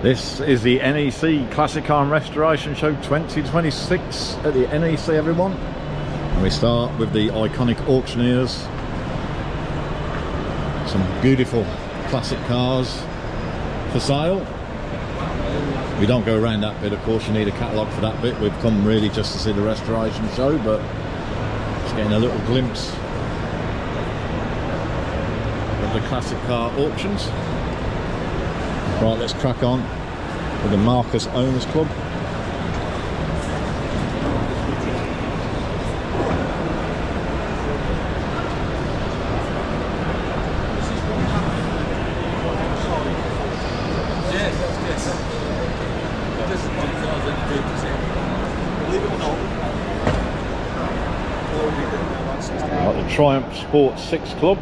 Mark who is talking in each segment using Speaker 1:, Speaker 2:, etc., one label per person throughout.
Speaker 1: This is the NEC Classic Car and Restoration Show 2026 at the NEC, everyone. And we start with the iconic auctioneers. Some beautiful classic cars for sale. We don't go around that bit, of course, you need a catalogue for that bit. We've come really just to see the restoration show, but just getting a little glimpse of the classic car auctions. Right, let's crack on with the Marques Owners Club. Right, the Triumph Sport 6 Club.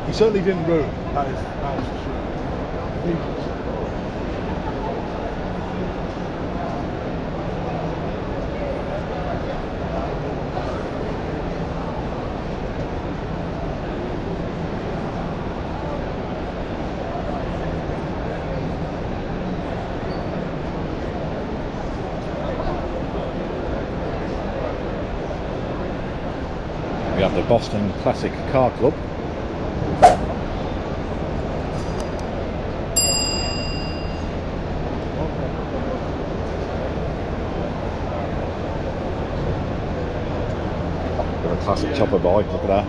Speaker 2: He certainly didn't ruin it, that is for sure.
Speaker 1: We have the Boston Classic Car Club. Classic chopper bike, look at that.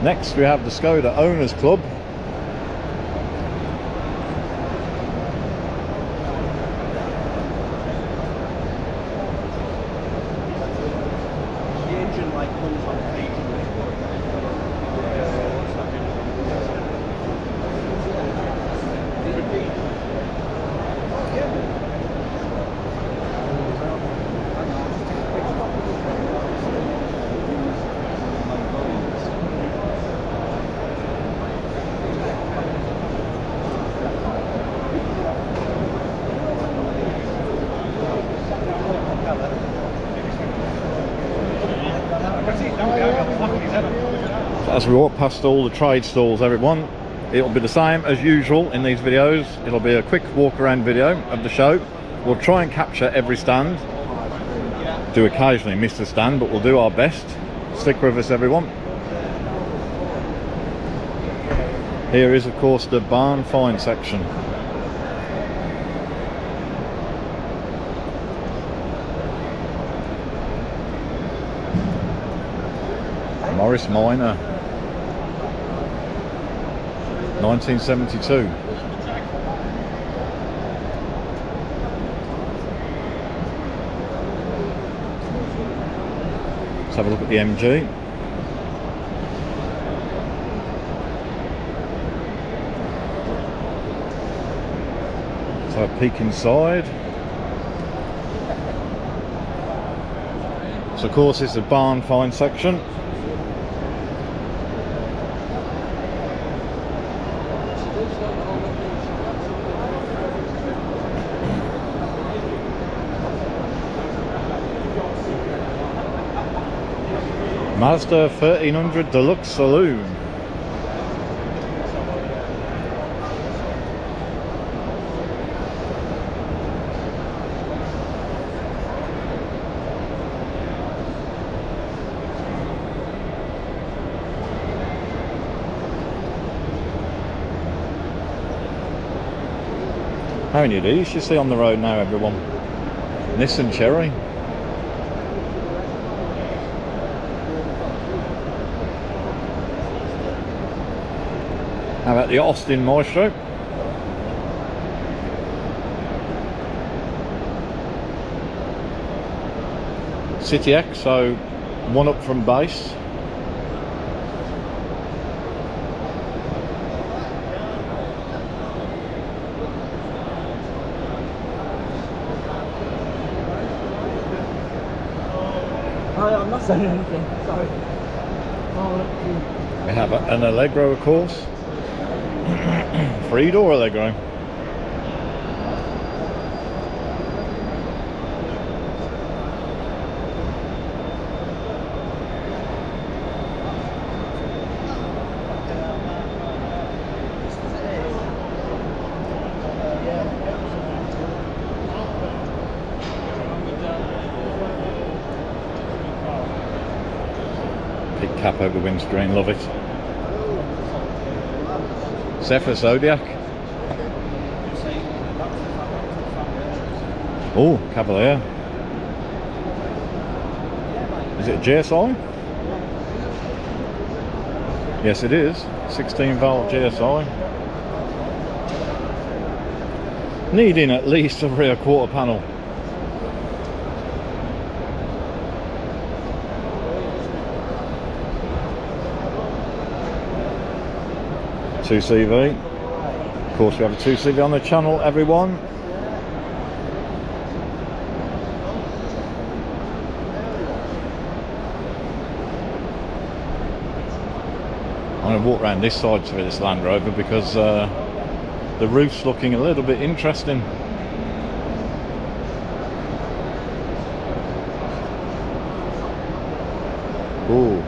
Speaker 1: Next we have the Skoda Owners Club.
Speaker 3: The engine light comes on
Speaker 1: As we walk past all the trade stalls, everyone, it'll be the same as usual in these videos. It'll be a quick walk around video of the show. We'll try and capture every stand. Do occasionally miss a stand, but we'll do our best. Stick with us, everyone. Here is, of course, the barn find section. Morris Minor, 1972. Let's have a look at the MG. Let's have a peek inside. So of course it's the barn find section. Mazda 1300 Deluxe Saloon. How many of these you see on the road now, everyone? Nissan Cherry. How about the Aston Maestro? City X, so one up from base.
Speaker 3: Oh, I'm not saying anything, sorry.
Speaker 1: We have an Allegro, of course. 3-door Allegro. Pit cap over windscreen, love it. Zephyr Zodiac. Oh, Cavalier. Is it a GSI? Yes, it is. 16 valve GSI. Needing at least a rear quarter panel. Two CV. Of course, we have a 2CV on the channel, everyone. I'm going to walk around this side to this Land Rover because the roof's looking a little bit interesting. Ooh.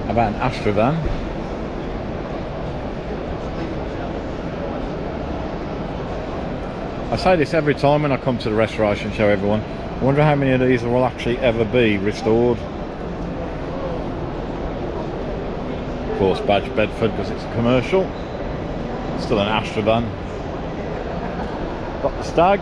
Speaker 1: How about an Astra van? I say this every time when I come to the restoration show, everyone. I wonder how many of these will actually ever be restored. Of course, badge Bedford because it's a commercial. Still an Astra van. Got the Stag.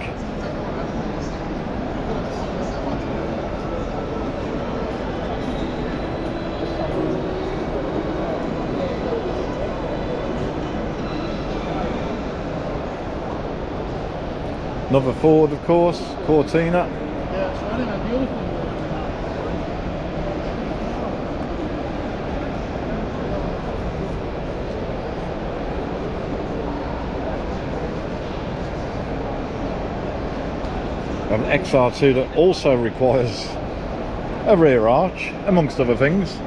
Speaker 1: Another Ford, of course, Cortina.
Speaker 2: Yeah, so anyway, the other thing
Speaker 1: We have an XR2 that also requires a rear arch, amongst other things.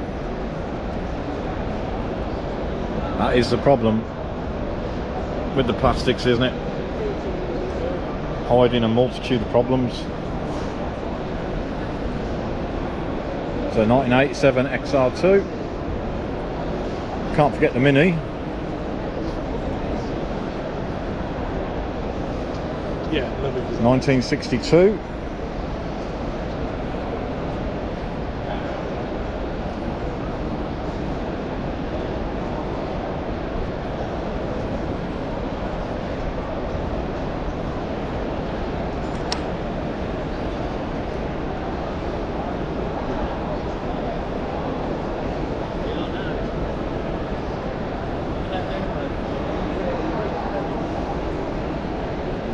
Speaker 1: That is the problem with the plastics, isn't it? Hiding a multitude of problems. So 1987 XR2. Can't forget the Mini.
Speaker 2: yeah, lovely design.
Speaker 1: 1962.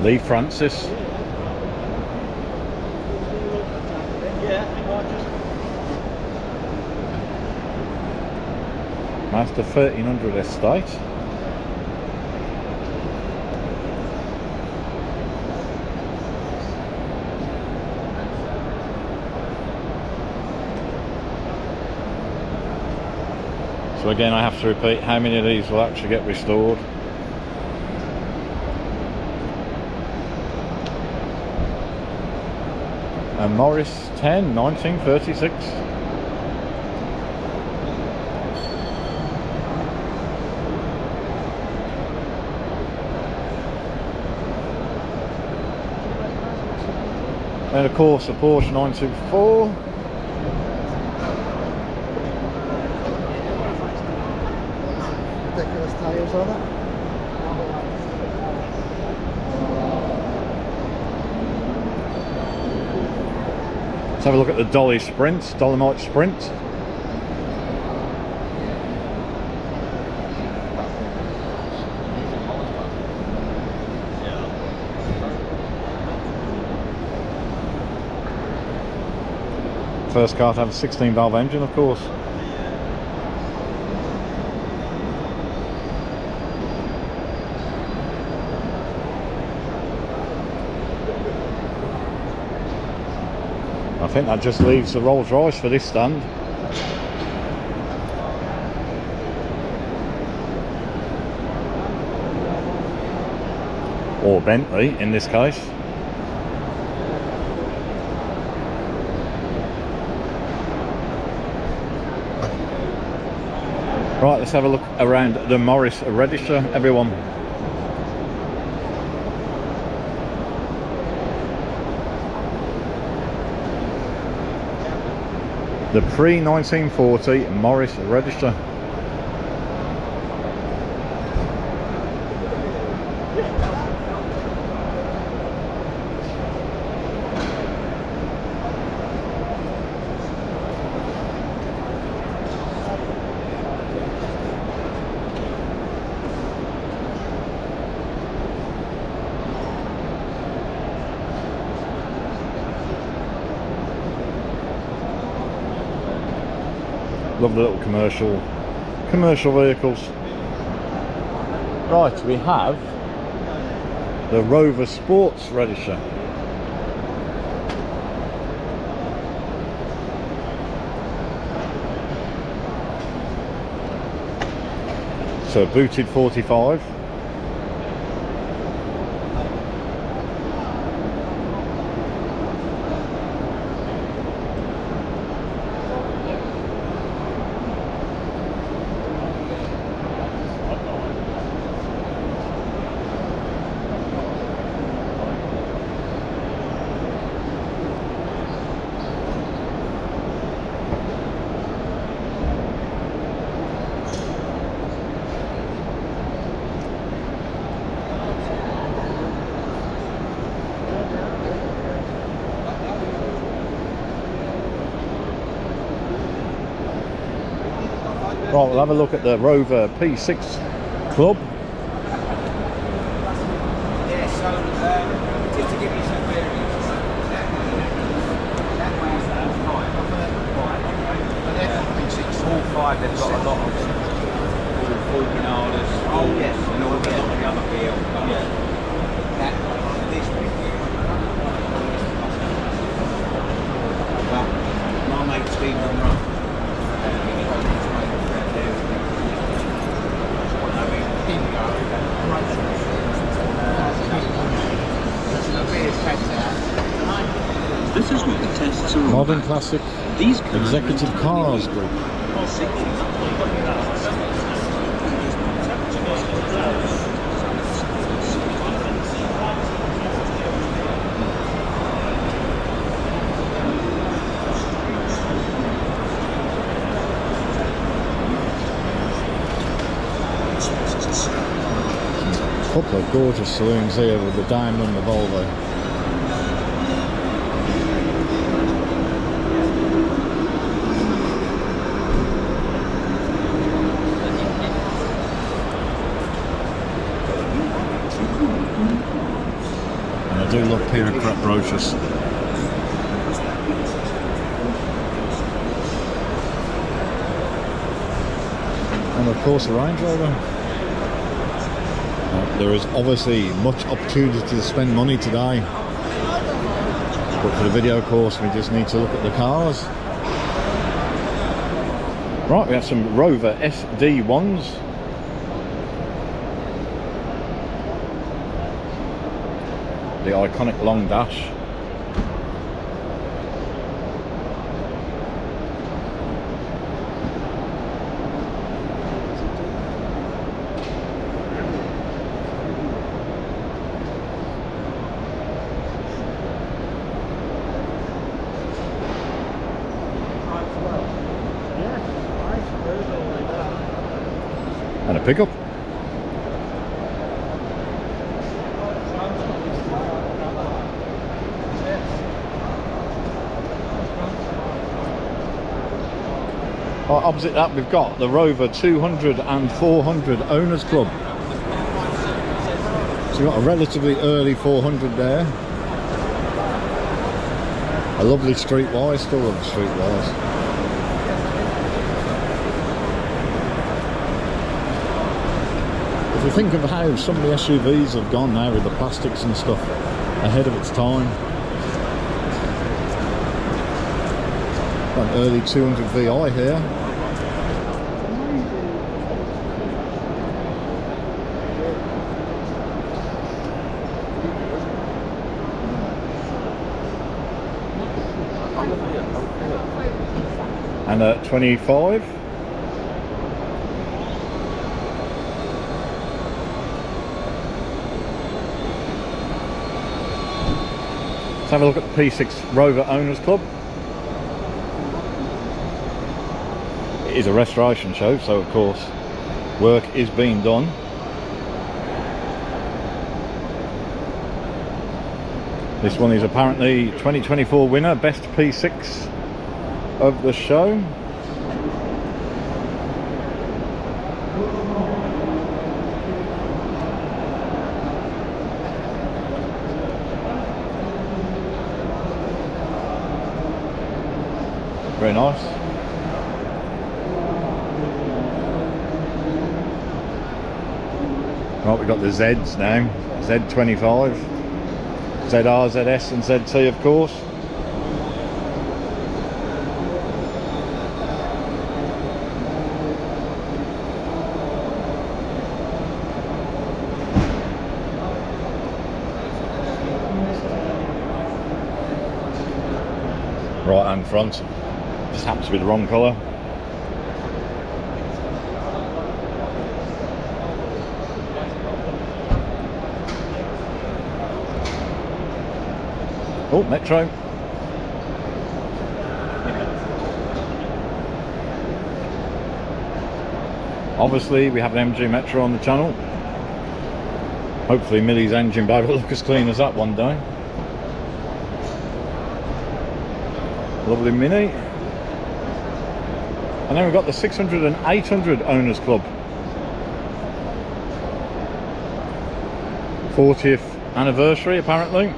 Speaker 1: Lee Francis. Mazda 1300 Estate. So again, I have to repeat, how many of these will actually get restored? A Morris 10, 1936. And of course a Porsche 924.
Speaker 3: Ridiculous tyres on it.
Speaker 1: Let's have a look at the Dolly Sprint, Dolomite Sprint. First car to have a 16 valve engine, of course. I think that just leaves the Rolls Royce for this stand. Or Bentley in this case. Right, let's have a look around the Morris register, everyone. The pre-1940 Morris register. Lovely little commercial vehicles. Right, we have the Rover Sports register. So booted 45. Right, we'll have a look at the Rover P6 Club.
Speaker 4: Yeah, so just to give you some variants, that way is five. But they're P6, all five, they've got a lot of full Ganadas. Oh yes, and all the other gear. Yeah. That this big gear. But my mate Stephen Ruff.
Speaker 5: This is what the tests are
Speaker 1: Modern
Speaker 5: about.
Speaker 1: Classic
Speaker 5: These
Speaker 1: Executive Cars Group. Couple of gorgeous saloons here with the Daimler and the Volvo. And I do love period crap brochures. And of course a Range Rover. There is obviously much opportunity to spend money today, but for the video course we just need to look at the cars. Right, we have some Rover SD1s. The iconic long dash. And a pickup. Opposite that we've got the Rover 200 and 400 Owners Club. So you've got a relatively early 400 there. A lovely streetwise, still love the streetwise. If you think of how some of the SUVs have gone now with the plastics and stuff ahead of its time. Got an early 200 VI here. And a 25. Let's have a look at the P6 Rover Owners Club. It is a restoration show, so of course work is being done. This one is apparently 2024 winner, best P6 of the show. Very nice. Right, we've got the Zs now. Z25, ZR, ZS and ZT of course. Right hand front. Just happens to be the wrong colour. Oh, Metro. Obviously we have an MG Metro on the channel. Hopefully Millie's engine bay will look as clean as that one day. Lovely Mini. And then we've got the 600 and 800 Owners Club. 40th anniversary apparently.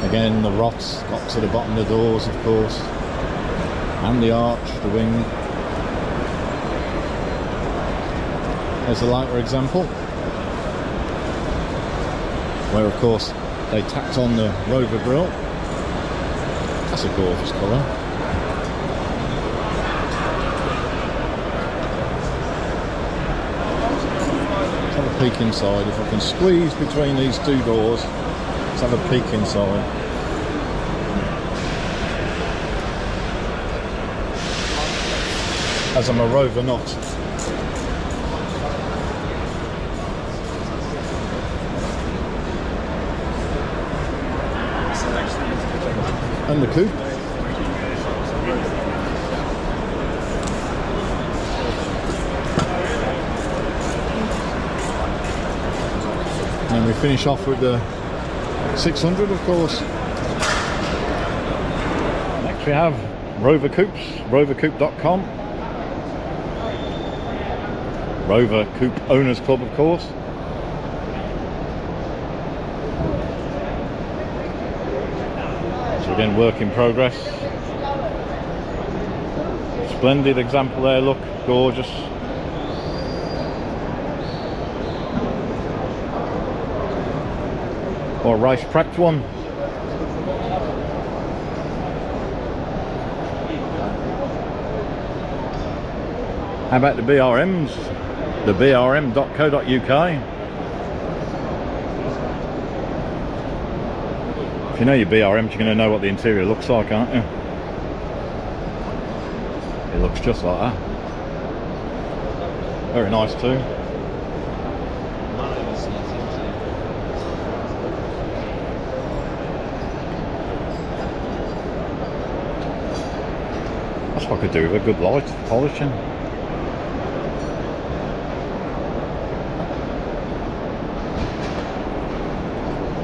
Speaker 1: Again, the rots got to the bottom of the doors of course. And the arch, the wing. There's a lighter example. Where of course they tacked on the Rover grille. That's a gorgeous colour. Let's have a peek inside. If I can squeeze between these two doors, let's have a peek inside. As I'm a Rover nut. And the coupe. And we finish off with the 600 of course. Next we have Rover Coupes, rovercoupe.com. Rover Coupe Owners Club of course. So again, work in progress. Splendid example there, look, gorgeous. Or a race prepped one. How about the BRMs? The brm.co.uk. If you know your BRMs, you're going to know what the interior looks like, aren't you? It looks just like that. Very nice too. That's what I could do with a good light polishing.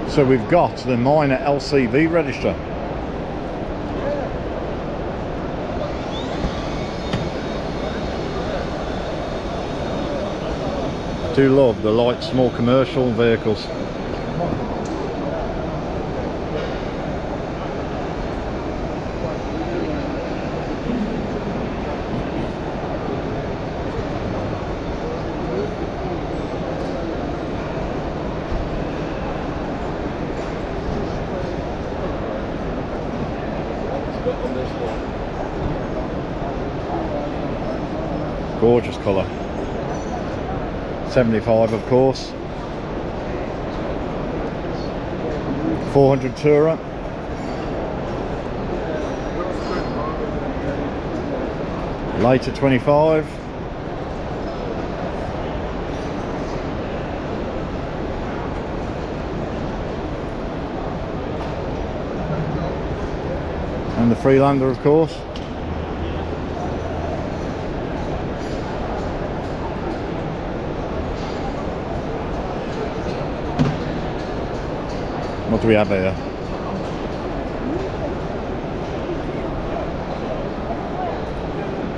Speaker 1: So we've got the minor LCV register. I do love the light small commercial vehicles. Gorgeous colour. 75 of course. 400 Tourer. Later 25. And the Freelander, of course. What do we have here?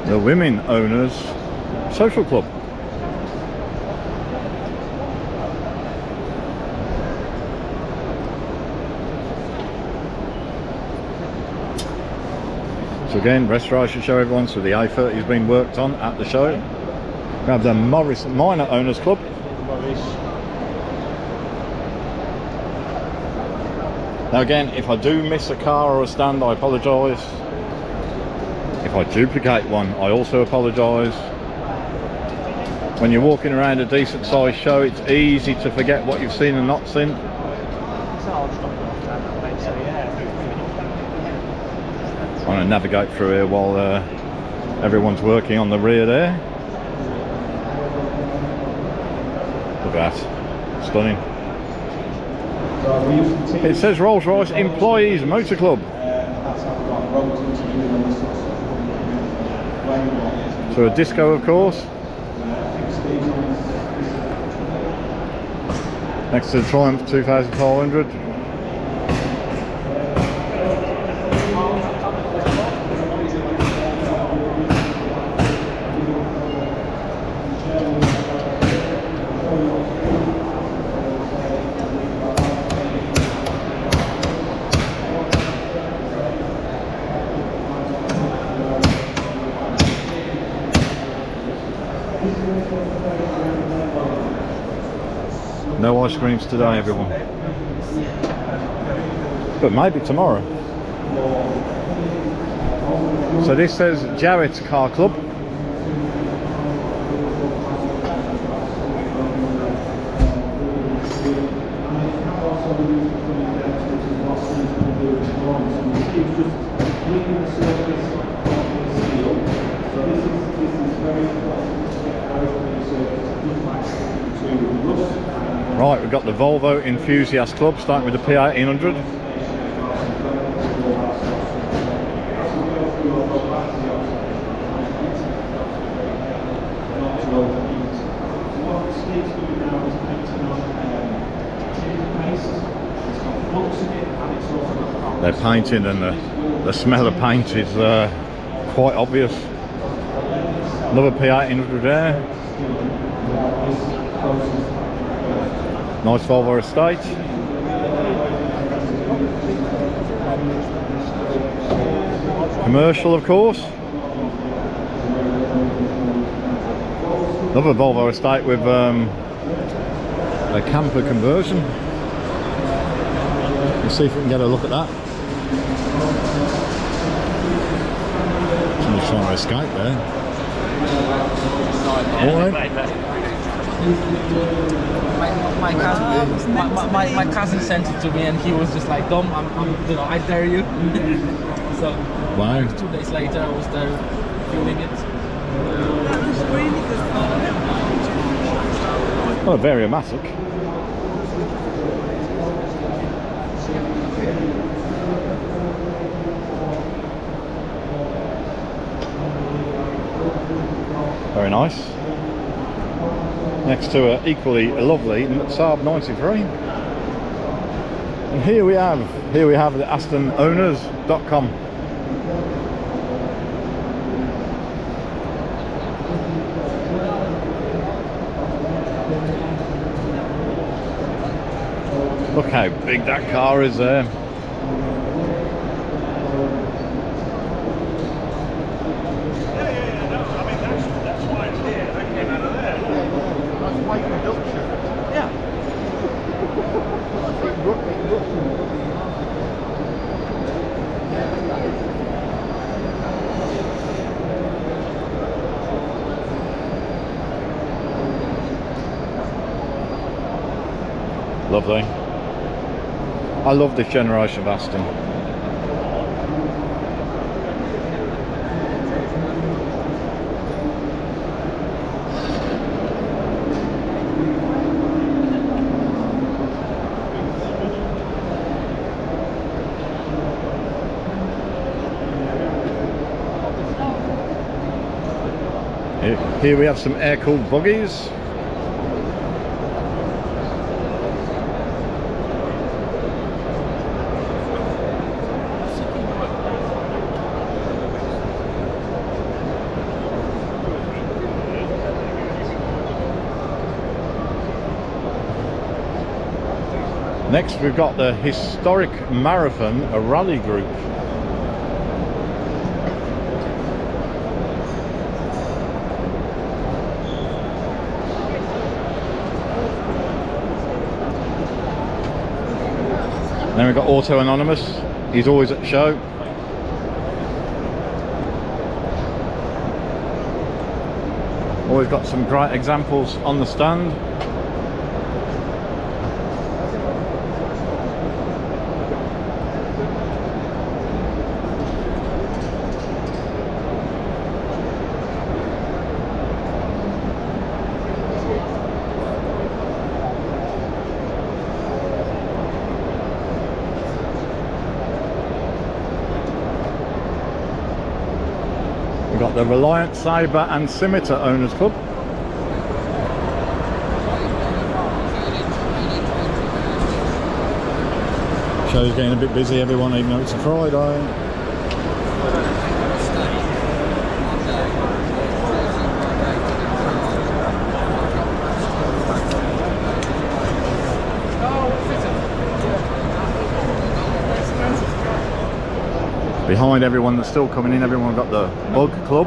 Speaker 1: The Women Owners Social Club. So again, restoration show everyone, so the A30 has been worked on at the show. We have the Morris Minor Owners Club. Now again, if I do miss a car or a stand, I apologise. If I duplicate one, I also apologise. When you're walking around a decent sized show, it's easy to forget what you've seen and not seen. I'm going to navigate through here while everyone's working on the rear there. Look at that, stunning. It says Rolls-Royce Employees Motor Club. So a disco, of course. Next to the Triumph 2500. No ice creams today, everyone. But maybe tomorrow. So this says Jarrett's Car Club. Right, we've got the Volvo Enthusiast Club, starting with the P1800. They're painting, and the smell of paint is quite obvious. Another P1800 there. Nice Volvo estate. Commercial, of course. Another Volvo estate with a camper conversion. Let's see if we can get a look at that. Somebody's trying to escape there. All right.
Speaker 3: My cousin sent it to me, and he was just like, "Dom, I dare you." So
Speaker 1: Wow.
Speaker 3: 2 days later, I was there viewing it.
Speaker 1: Oh, very Varimatic. Very nice. Next to an equally lovely Saab 93. And here we have the AstonOwners.com. Look how big that car is there. Lovely. I love this generation of Aston. Here we have some air-cooled buggies. Next we've got the historic marathon, a rally group. Then we've got Auto Anonymous, he's always at the show. Always got some great examples on the stand. We've got the Reliant Sabre and Scimitar Owners Club. Show's getting a bit busy, everyone, even though it's a Friday. Behind everyone that's still coming in, everyone got the Bug Club.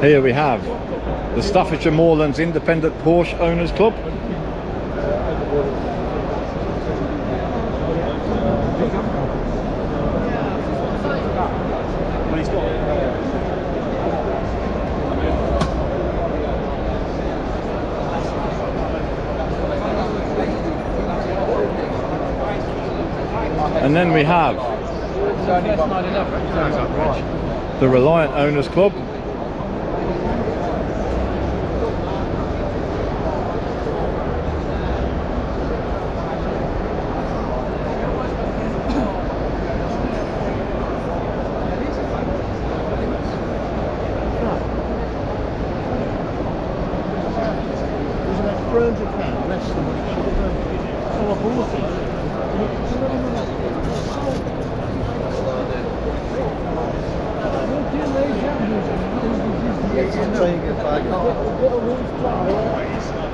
Speaker 1: Here we have the Staffordshire Moorlands Independent Porsche Owners Club. And then we have the Reliant Owners Club.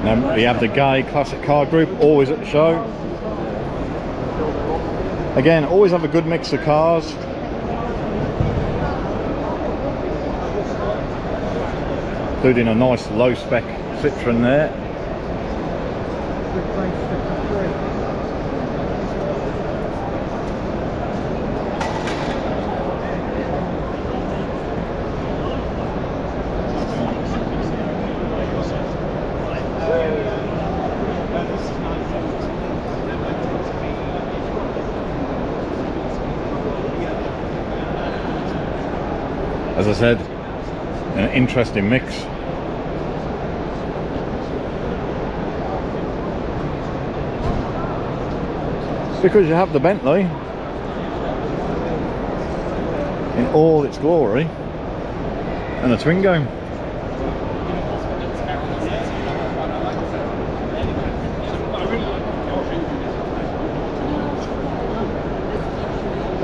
Speaker 1: Then we have the Gay Classic Car Group, always at the show. Again, always have a good mix of cars. Including a nice low spec Citroen there. As I said, an interesting mix. Because you have the Bentley in all its glory and a Twingo.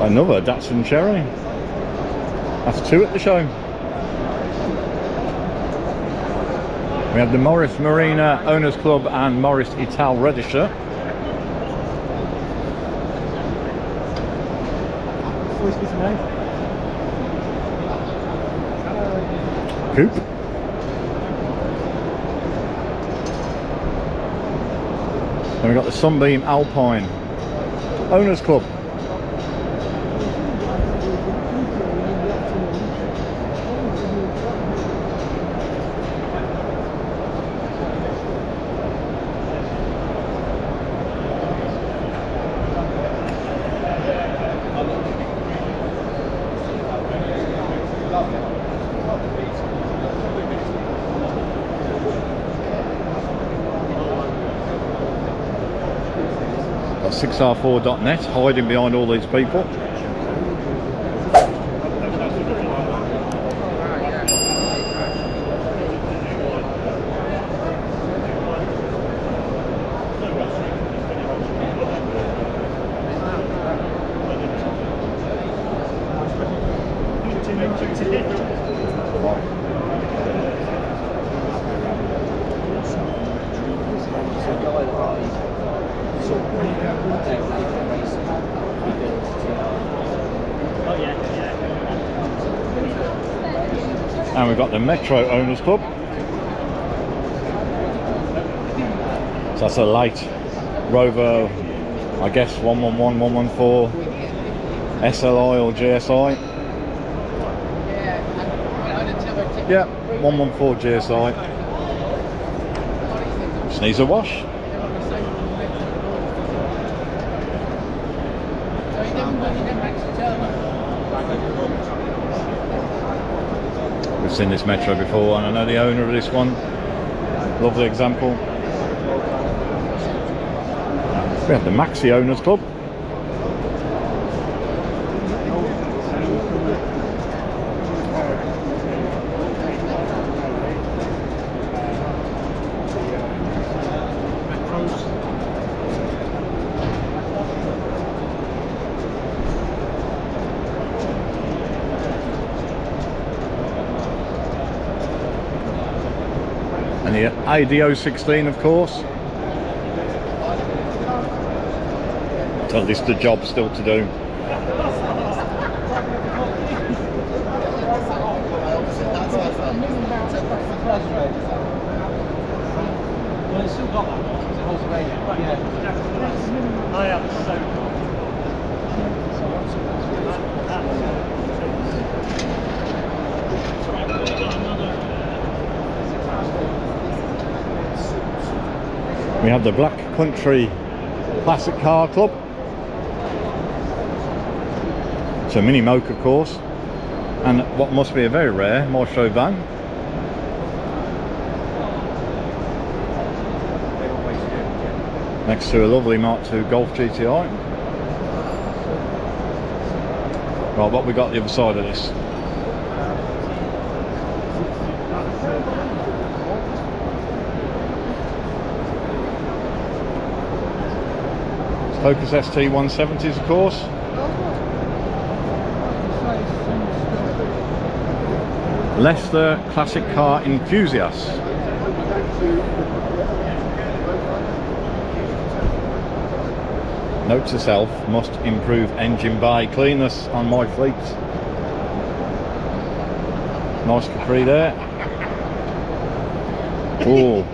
Speaker 1: Another Datsun Cherry. That's two at the show. We have the Morris Marina Owners Club and Morris Ital Register. Coupe. Then we've got the Sunbeam Alpine Owners Club. Got 6r4.net hiding behind all these people. And we've got the Metro Owners Club. So that's a light Rover, I guess 111, 114, SLI or GSI. Yeah, 114 GSI. Just needs a wash. We've seen this Metro before, and I know the owner of this one. Lovely example. We have the Maxi Owners Club. And the ADO16, of course. So this is the job still to do. We have the Black Country Classic Car Club. It's a mini mocha course, and what must be a very rare Maestro van. Next to a lovely Mark II Golf GTI. Right, what we got the other side of this? Focus ST 170s, of course. Leicester Classic Car Enthusiasts. Note to self, must improve engine bay cleanness on my fleet. Nice Capri there. Oh,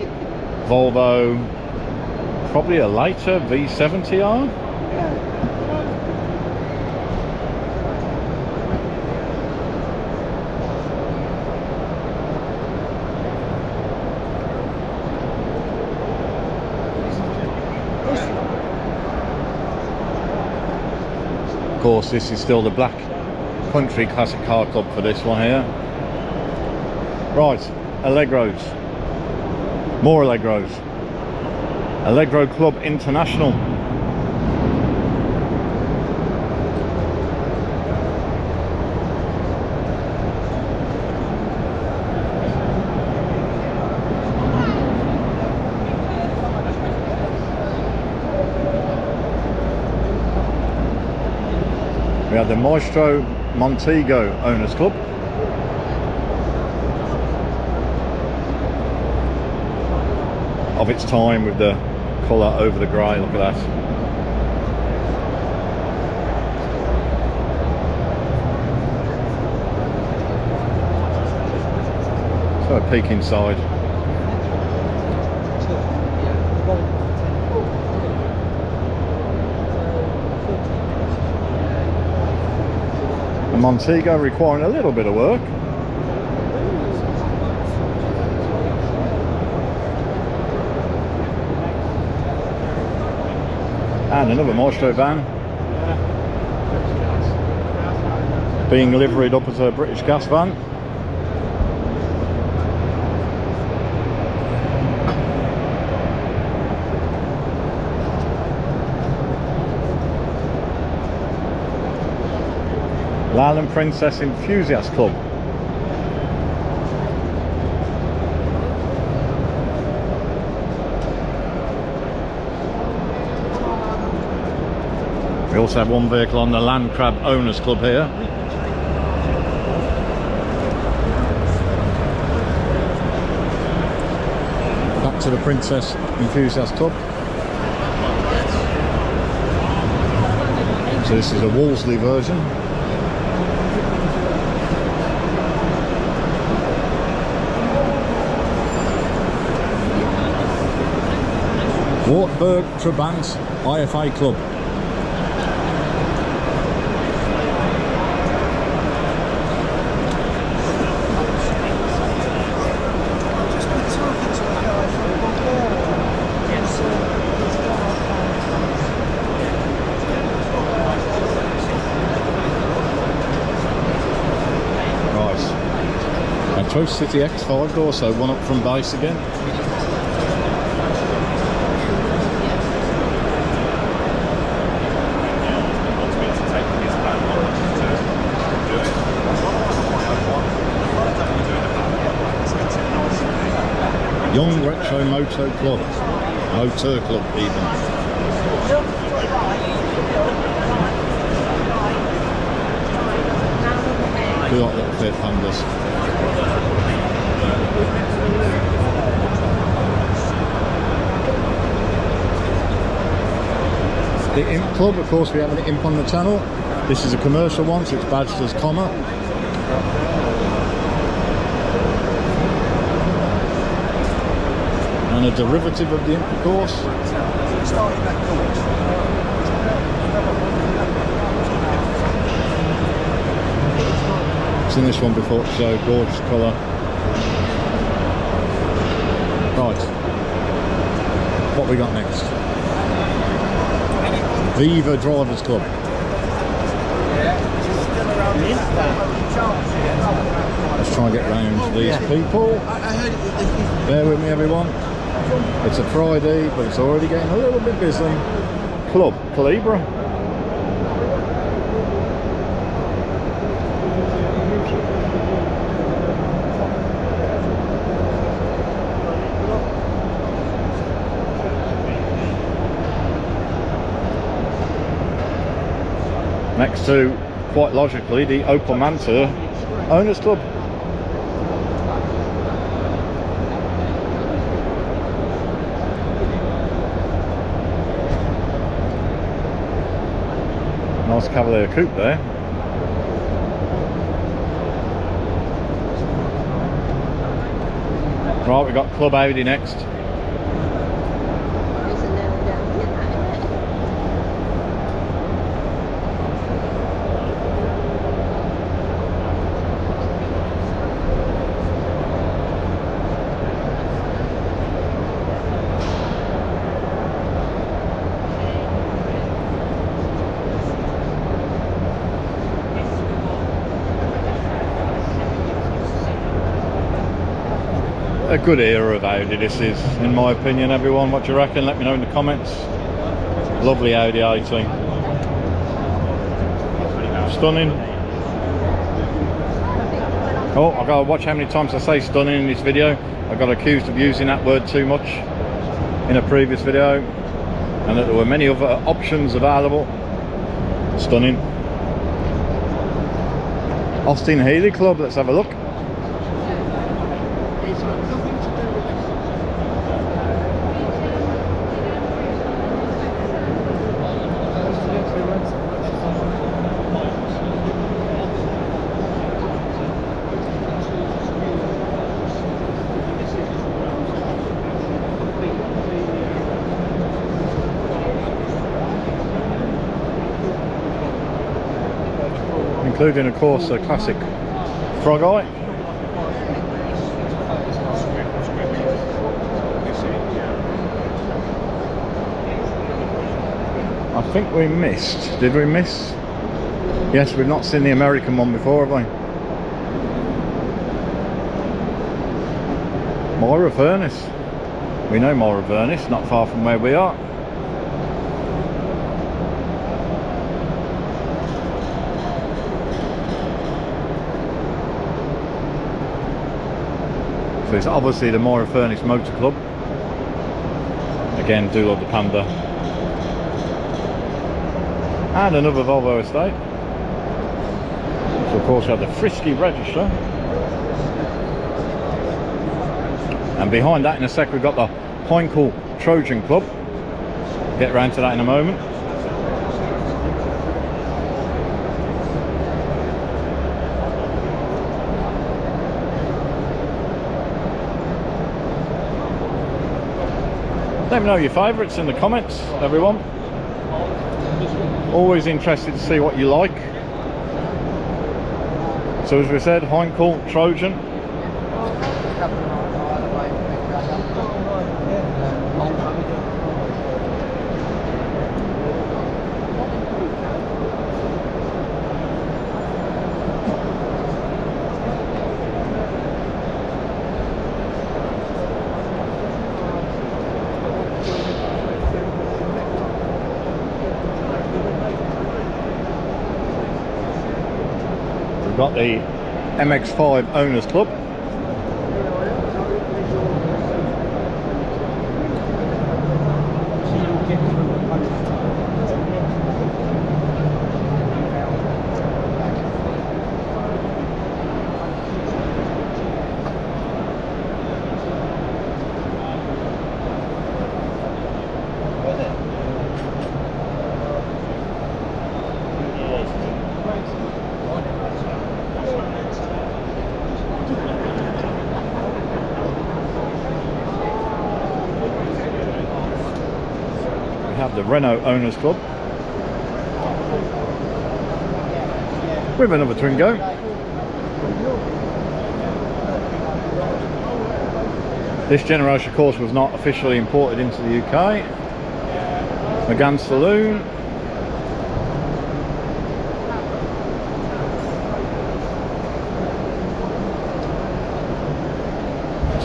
Speaker 1: Volvo, probably a later V70R. Of course, this is still the Black Country Classic Car Club for this one here. Right, Allegros. More Allegros. Allegro Club International. We have the Maestro Montego Owners Club. Of its time, with the colour over the grey, look at that. So a peek inside. A Montego requiring a little bit of work. And another Maestro van being liveried up as a British gas van. Leyland Princess Enthusiast Club. We also have one vehicle on the Land Crab Owners Club here. Back to the Princess Enthusiast Club. So this is a Wolseley version. Wartburg Trabant IFA Club. Toast City X5 door, so one up from base again. Young Retro Moto Club. Motor Club even. Do like little Fiat Pandas. The Imp Club, of course, we have an Imp on the channel. This is a commercial one, so it's badged as comma. And a derivative of the Imp, of course. Seen this one before, so gorgeous colour. Right, what we got next? Viva Drivers Club. Let's try and get round these people. Bear with me, everyone. It's a Friday, but it's already getting a little bit busy. Club Calibra. Next to, quite logically, the Opel Manta Owners Club. Nice Cavalier coupe there. Right, we've got Club Audi next. A good era of Audi this is, in my opinion. Everyone, what do you reckon? Let me know in the comments. Lovely Audi A30. Stunning. Oh, I've got to watch how many times I say stunning in this video. I got accused of using that word too much in a previous video, and that there were many other options available. Stunning. Austin Healey Club, let's have a look. Including, of course, a classic frog eye. I think we missed. Did we miss? Yes, we've not seen the American one before, have we? Moira Furnace. We know Moira Furnace, not far from where we are. So it's obviously the Moira Furnace Motor Club. Again, do love the Panda. And another Volvo estate. So of course we have the Frisky Register. And behind that in a sec we've got the Heinkel Trojan Club. Get around to that in a moment. Let me know your favourites in the comments, everyone. Always interested to see what you like. So as we said, Heinkel Trojan. We've got the MX-5 Owners Club. The Renault Owners Club with another Twingo. This generation of course was not officially imported into the UK. Megane Saloon.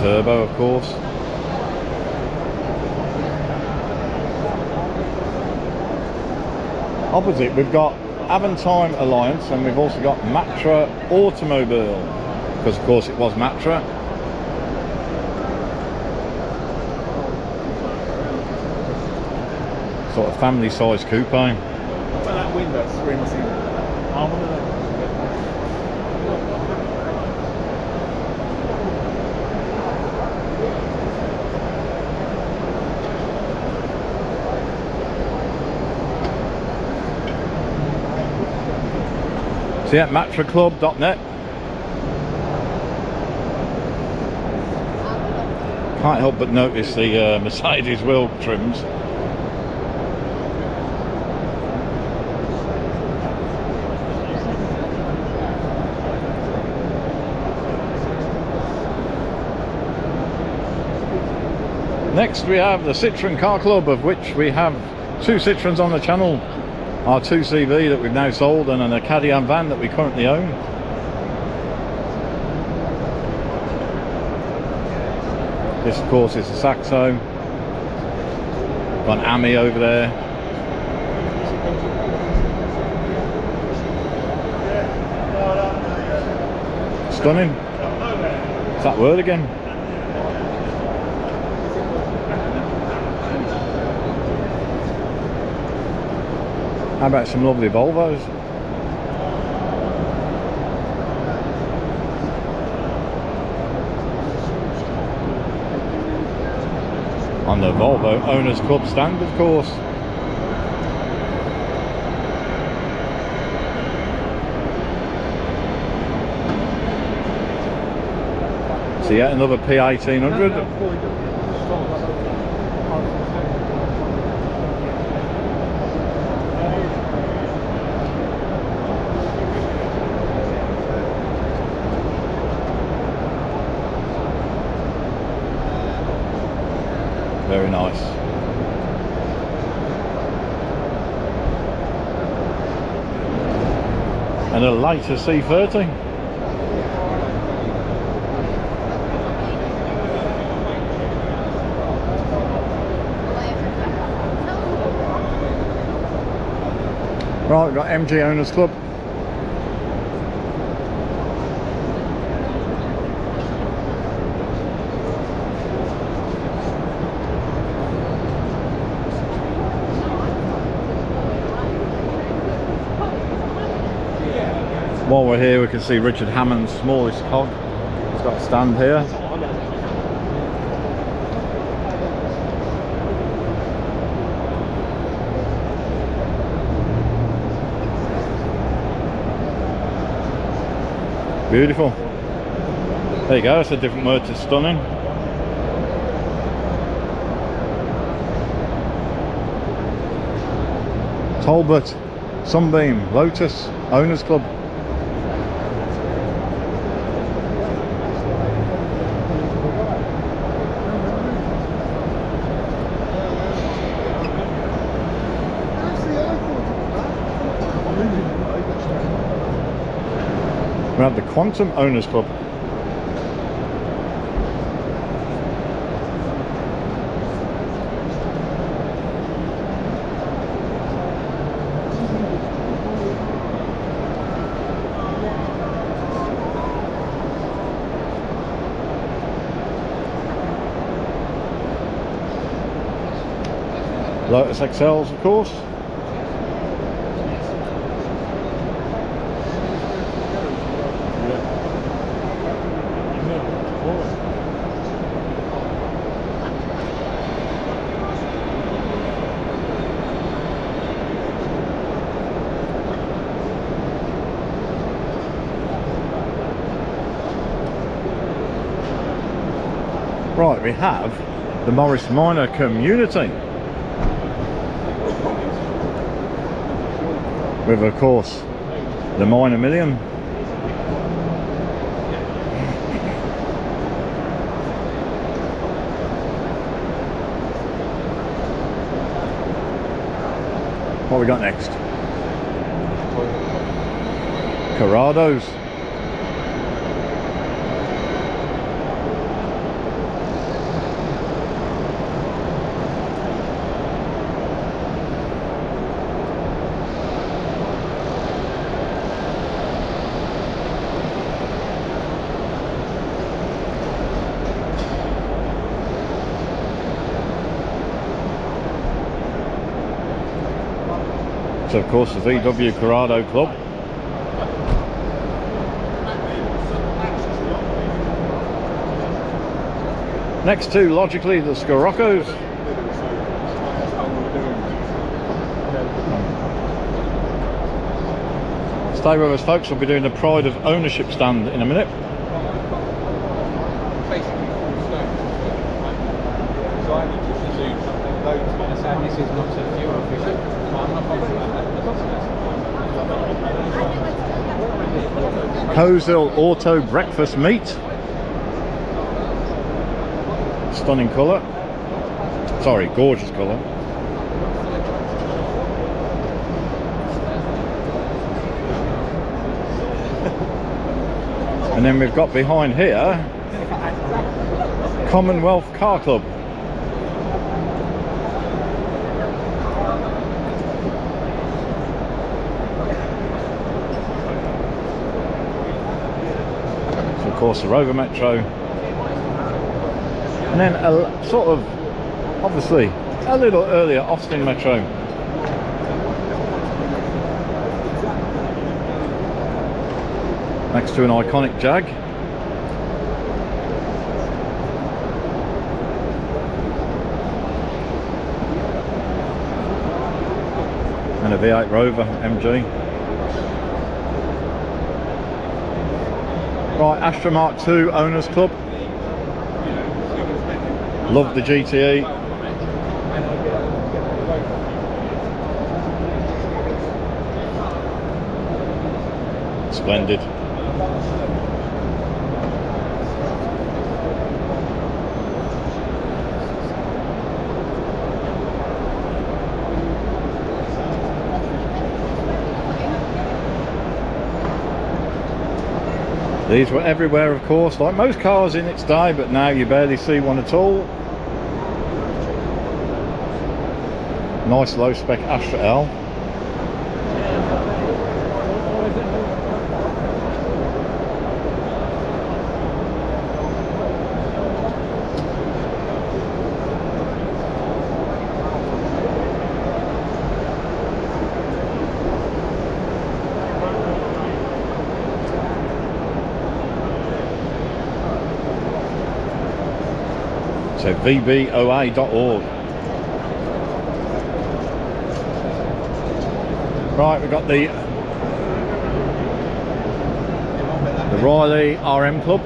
Speaker 1: Turbo of course. Opposite we've got Aventime Alliance, and we've also got Matra Automobile, because of course it was Matra. Sort of family size coupe.
Speaker 2: What about that window screens in? I want to know.
Speaker 1: So yeah, matraclub.net. Can't help but notice the Mercedes wheel trims. Next we have the Citroen Car Club, of which we have 2 Citroens on the channel. Our 2CV that we've now sold, and an Acadian van that we currently own. This of course is the Saxo. Got an Ami over there. Stunning. What's that word again? How about some lovely Volvos? On the Volvo Owners Club stand, of course. So yeah, another P1800. Very nice. And a later C30. Right, we've got MG Owners Club. while we're here, we can see Richard Hammond's smallest cog. He's got a stand here. Beautiful. There you go, it's a different word to stunning. Talbot, Sunbeam, Lotus, Owners Club. We have the Quantum Owners Club. Lotus XLs, of course. Right, we have the Morris Minor community with, of course, the Minor Million. What we got next? Corrados. So of course the VW Corrado Club. Next to, logically, the Scirocco's. Stay with us, folks, we'll be doing the Pride of Ownership stand in a minute.
Speaker 3: This is not a fuel efficient.
Speaker 1: Cozil Auto Breakfast Meat. Stunning colour. Sorry, gorgeous colour. And then we've got behind here Commonwealth Car Club. Of course, the Rover Metro, and then a sort of, obviously, a little earlier Austin Metro. Next to an iconic Jag. And a V8 Rover MG. Right, Astra Mark II Owners Club. Love the GTE. Splendid. These were everywhere, of course, like most cars in its day, but now you barely see one at all. Nice low spec Astra L. So vboa.org. Right, we've got the Riley RM Club.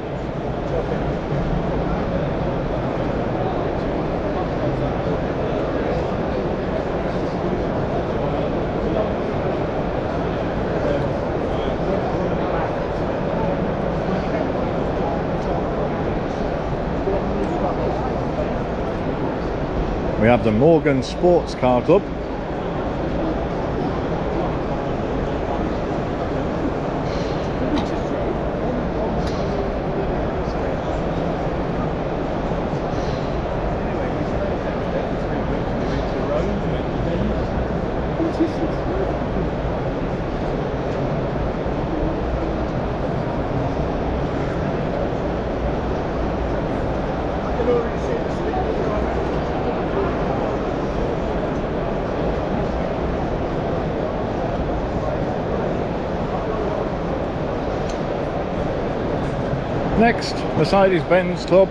Speaker 1: We have the Morgan Sports Car Club. Next, Mercedes-Benz Club.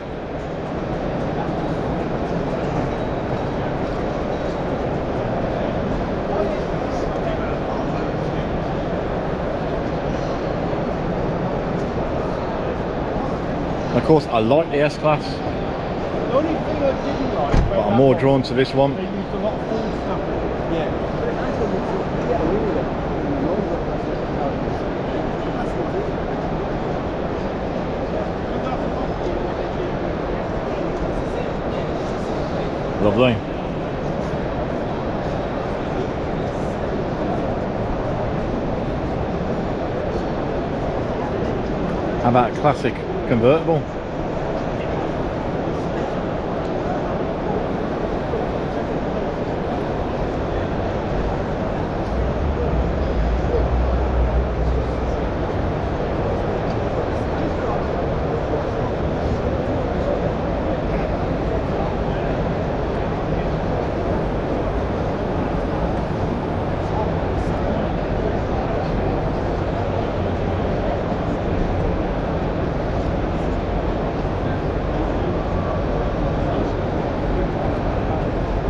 Speaker 1: Of course, I like the S-Class,
Speaker 2: The only thing I didn't like,
Speaker 1: but I'm more drawn to this one.
Speaker 2: they used a lot of full stuff. Yeah.
Speaker 1: Lovely. How about a classic convertible?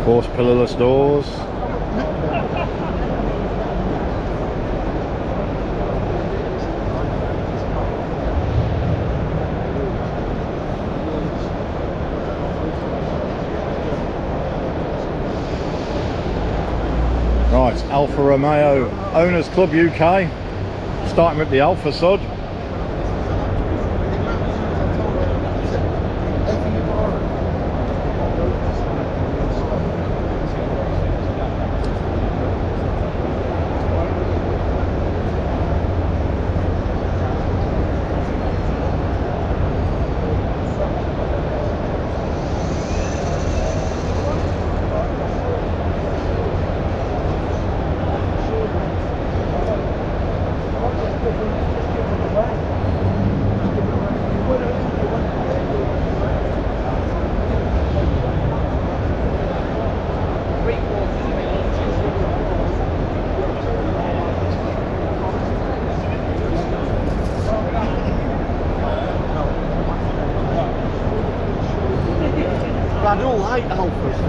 Speaker 1: Of course, pillarless doors. Right, Alfa Romeo Owners Club UK, starting with the Alfa sod.
Speaker 2: I don't like Alfas.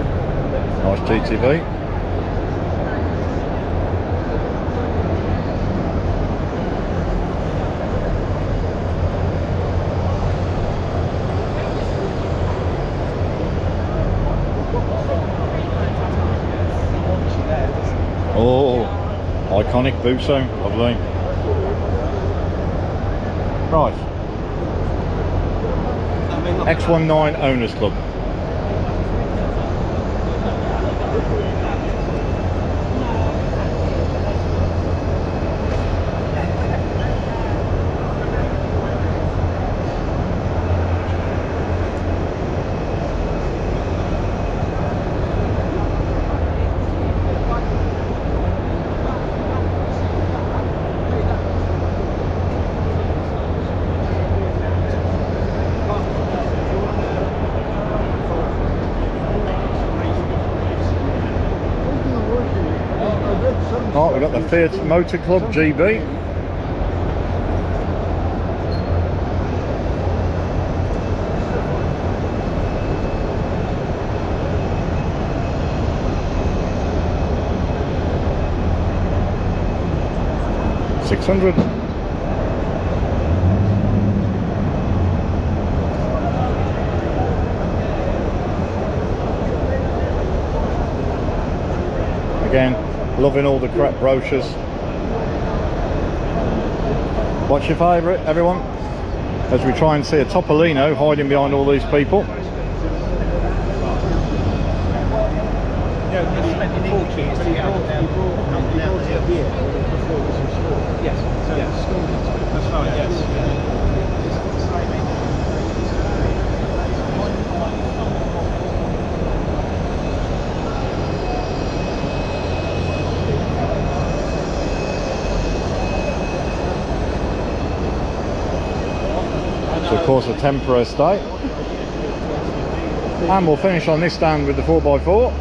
Speaker 1: Nice GTV. Oh, iconic Buso, lovely. Right, X19 Owners Club. Right, we've got the Fiat Motor Club GB. 600. Again, loving all the correct brochures. What's your favourite, everyone? As we try and see a Topolino hiding behind all these people. So of course a temporary estate. And we'll finish on this stand with the 4x4.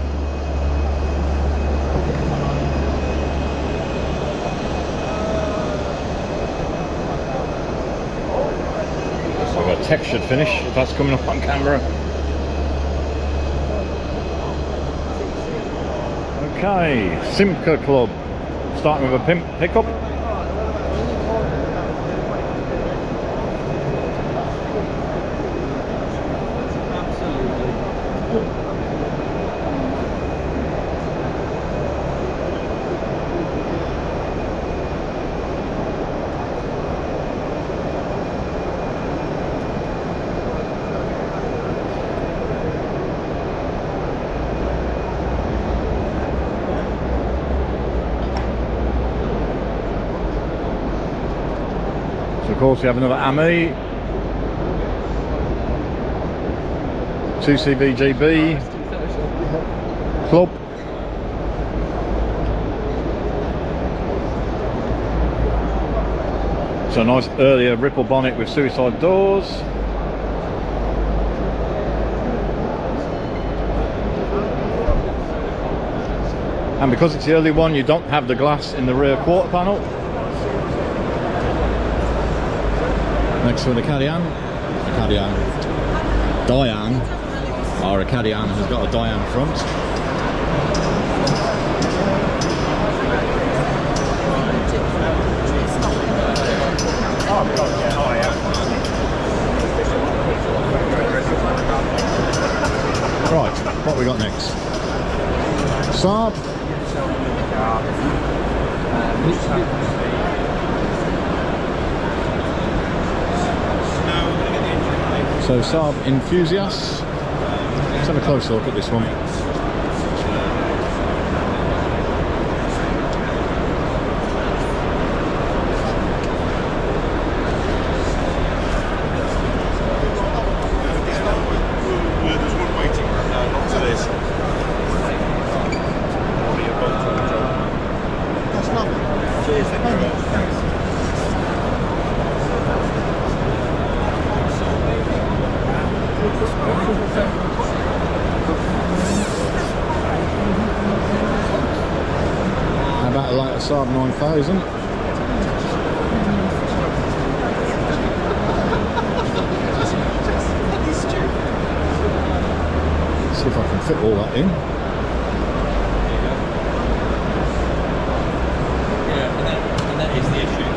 Speaker 1: We've got a textured finish, if that's coming up on camera. Okay, Simca Club. Starting with a pimp pickup. Of course, we have another AMI, 2CVGB Club. So a nice earlier ripple bonnet with suicide doors. And because it's the early one, you don't have the glass in the rear quarter panel. Next to the Cadian, Diane, or a Cadian has got a Diane front. Right, what we got next? Saab. So Saab enthusiasts. Let's have a closer look at this one. How about a lighter Saab 9000? See if I can fit all that in.
Speaker 4: Yeah, and that is the issue.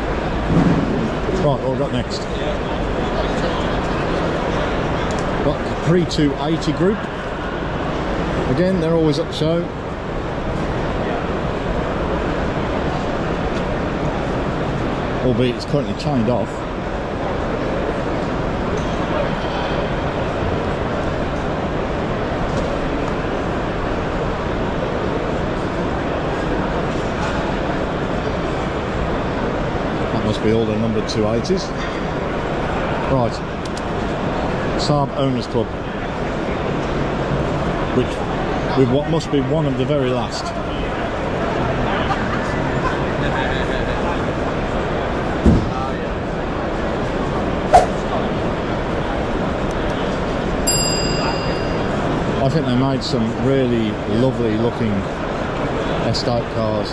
Speaker 1: Right, what we got next? Got Capri 280 group. Again, they're always at the show. Albeit it's currently chained off. That must be all the numbered 280s. Right. Saab Owners Club, which with what must be one of the very last. I think they made some really lovely looking estate cars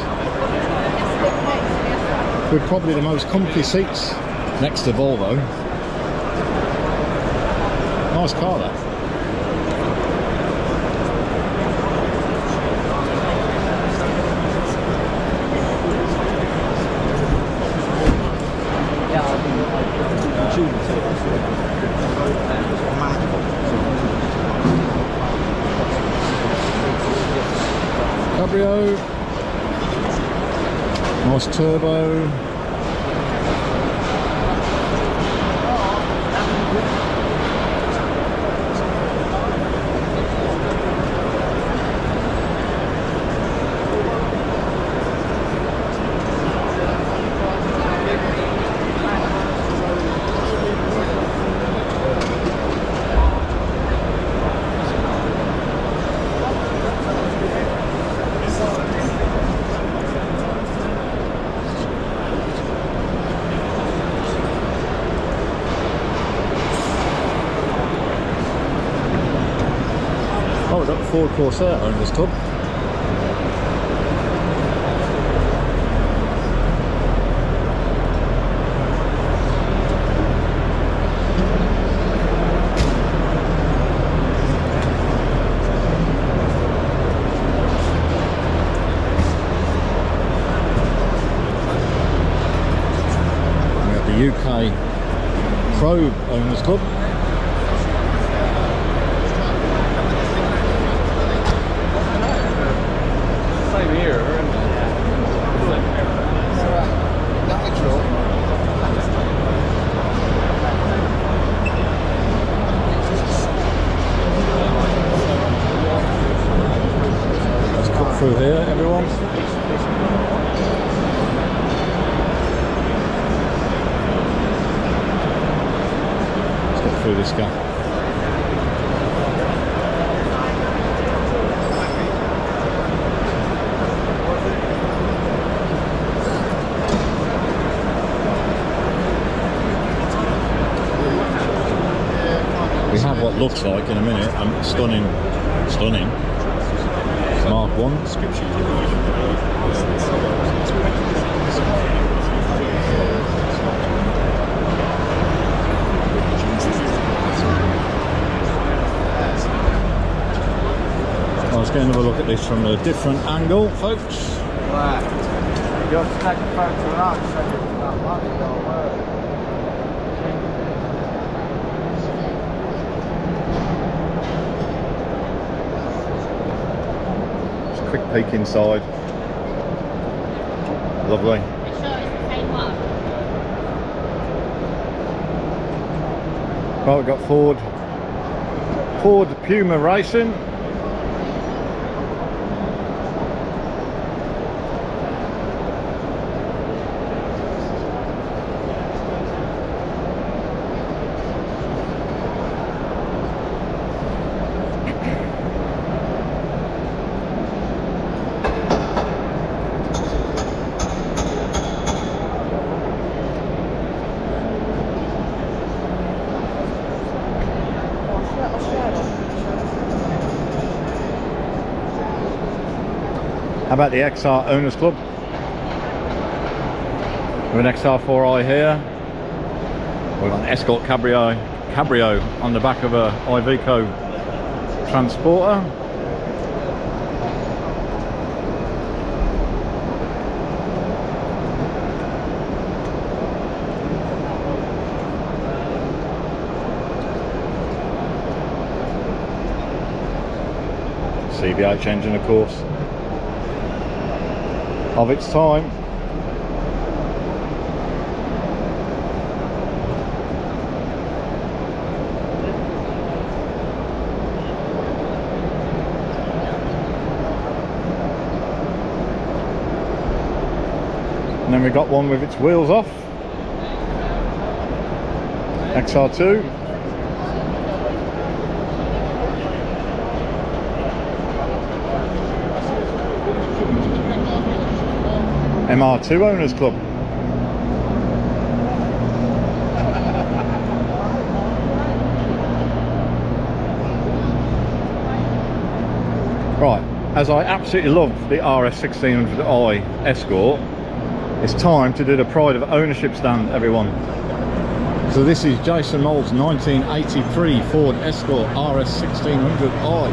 Speaker 1: with probably the most comfy seats next to Volvo. Nice car, that. Cabrio. Nice turbo. Oh, we've got the Ford Corsair Owners Club. We have the UK Probe Owners Club. Through here, everyone. Let's get through this gap. We have what looks like in a minute a stunning Mark 1. Let's get another look at this from a different angle, folks.
Speaker 4: Right. You have to take a photo out and send it to that one, it don't work.
Speaker 1: Quick peek inside. Lovely.
Speaker 6: Sure, it's the same one.
Speaker 1: Right, we've got Ford Puma Racing. How about the XR Owners Club? With an XR4i here. We've got an Escort Cabrio on the back of a Iveco Transporter. CVH engine, of course, of its time. And then we got one with its wheels off, XR2. MR2 Owners Club. Right, as I absolutely love the RS1600i Escort, it's time to do the pride of ownership stand, everyone. So this is Jason Mold's 1983 Ford Escort RS1600i.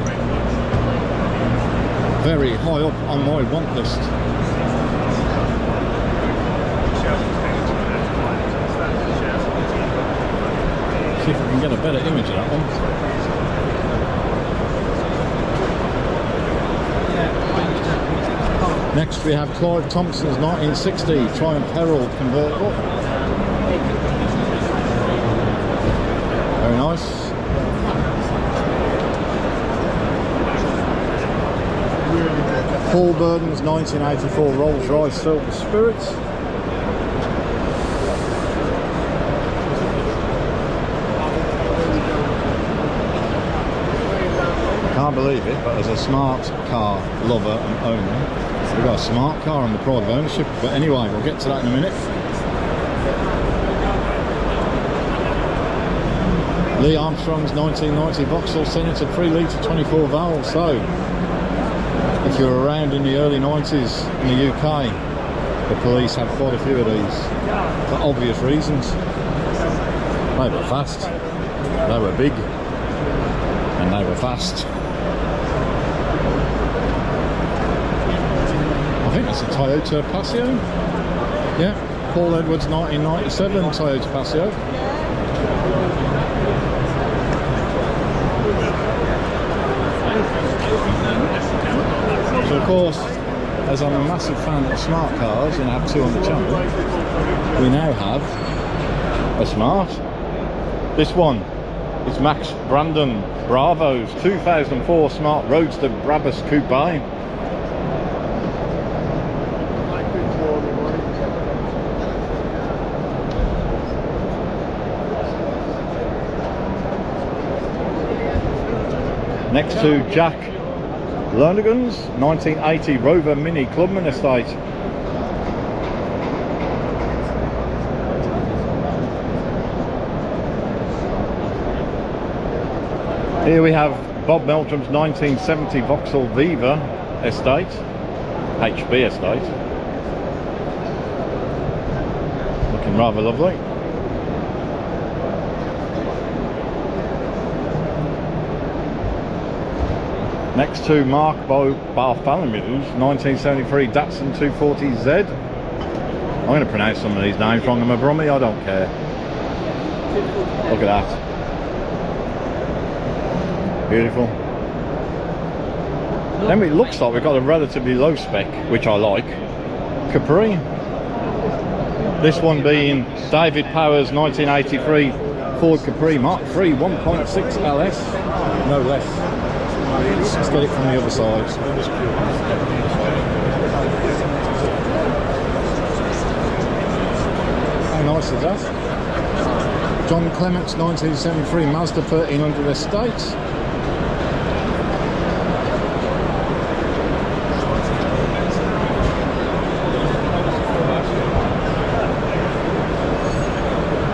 Speaker 1: Very high up on my want list. See if we can get a better image of that one.
Speaker 3: Yeah,
Speaker 1: Next we have Clive Thompson's 1960 Triumph Herald convertible. Very nice. Paul Burden's 1984 Rolls-Royce Silver Spirit. Can't believe it, but as a smart car lover and owner, we've got a smart car on the pride of ownership. But anyway, we'll get to that in a minute. Lee Armstrong's 1990 Vauxhall Senator 3 litre 24 valve. So if you're around in the early 90s in the UK, the police had quite a few of these for obvious reasons. They were fast, they were big, and they were fast. I think that's a Toyota Paseo. Yeah, Paul Edwards 1997 Toyota Paseo. So of course, as I'm a massive fan of smart cars and I have two on the channel, we now have a smart. This one is Max Brandon Bravo's 2004 Smart Roadster Brabus Coupe. Next to Jack Lonergan's 1980 Rover Mini Clubman Estate. Here we have Bob Meldrum's 1970 Vauxhall Viva Estate, HB Estate. Looking rather lovely. Next to Mark Bartholomew's 1973 Datsun 240Z. I'm going to pronounce some of these names wrong. I'm a Brummie, I don't care. Look at that. Beautiful. Then it looks like we've got a relatively low spec, which I like. Capri. This one being David Power's 1983 Ford Capri Mark III 1.6 LS. No less. Let's get it from the other side. How nice is that? John Clement's 1973 Mazda 1300 Estate.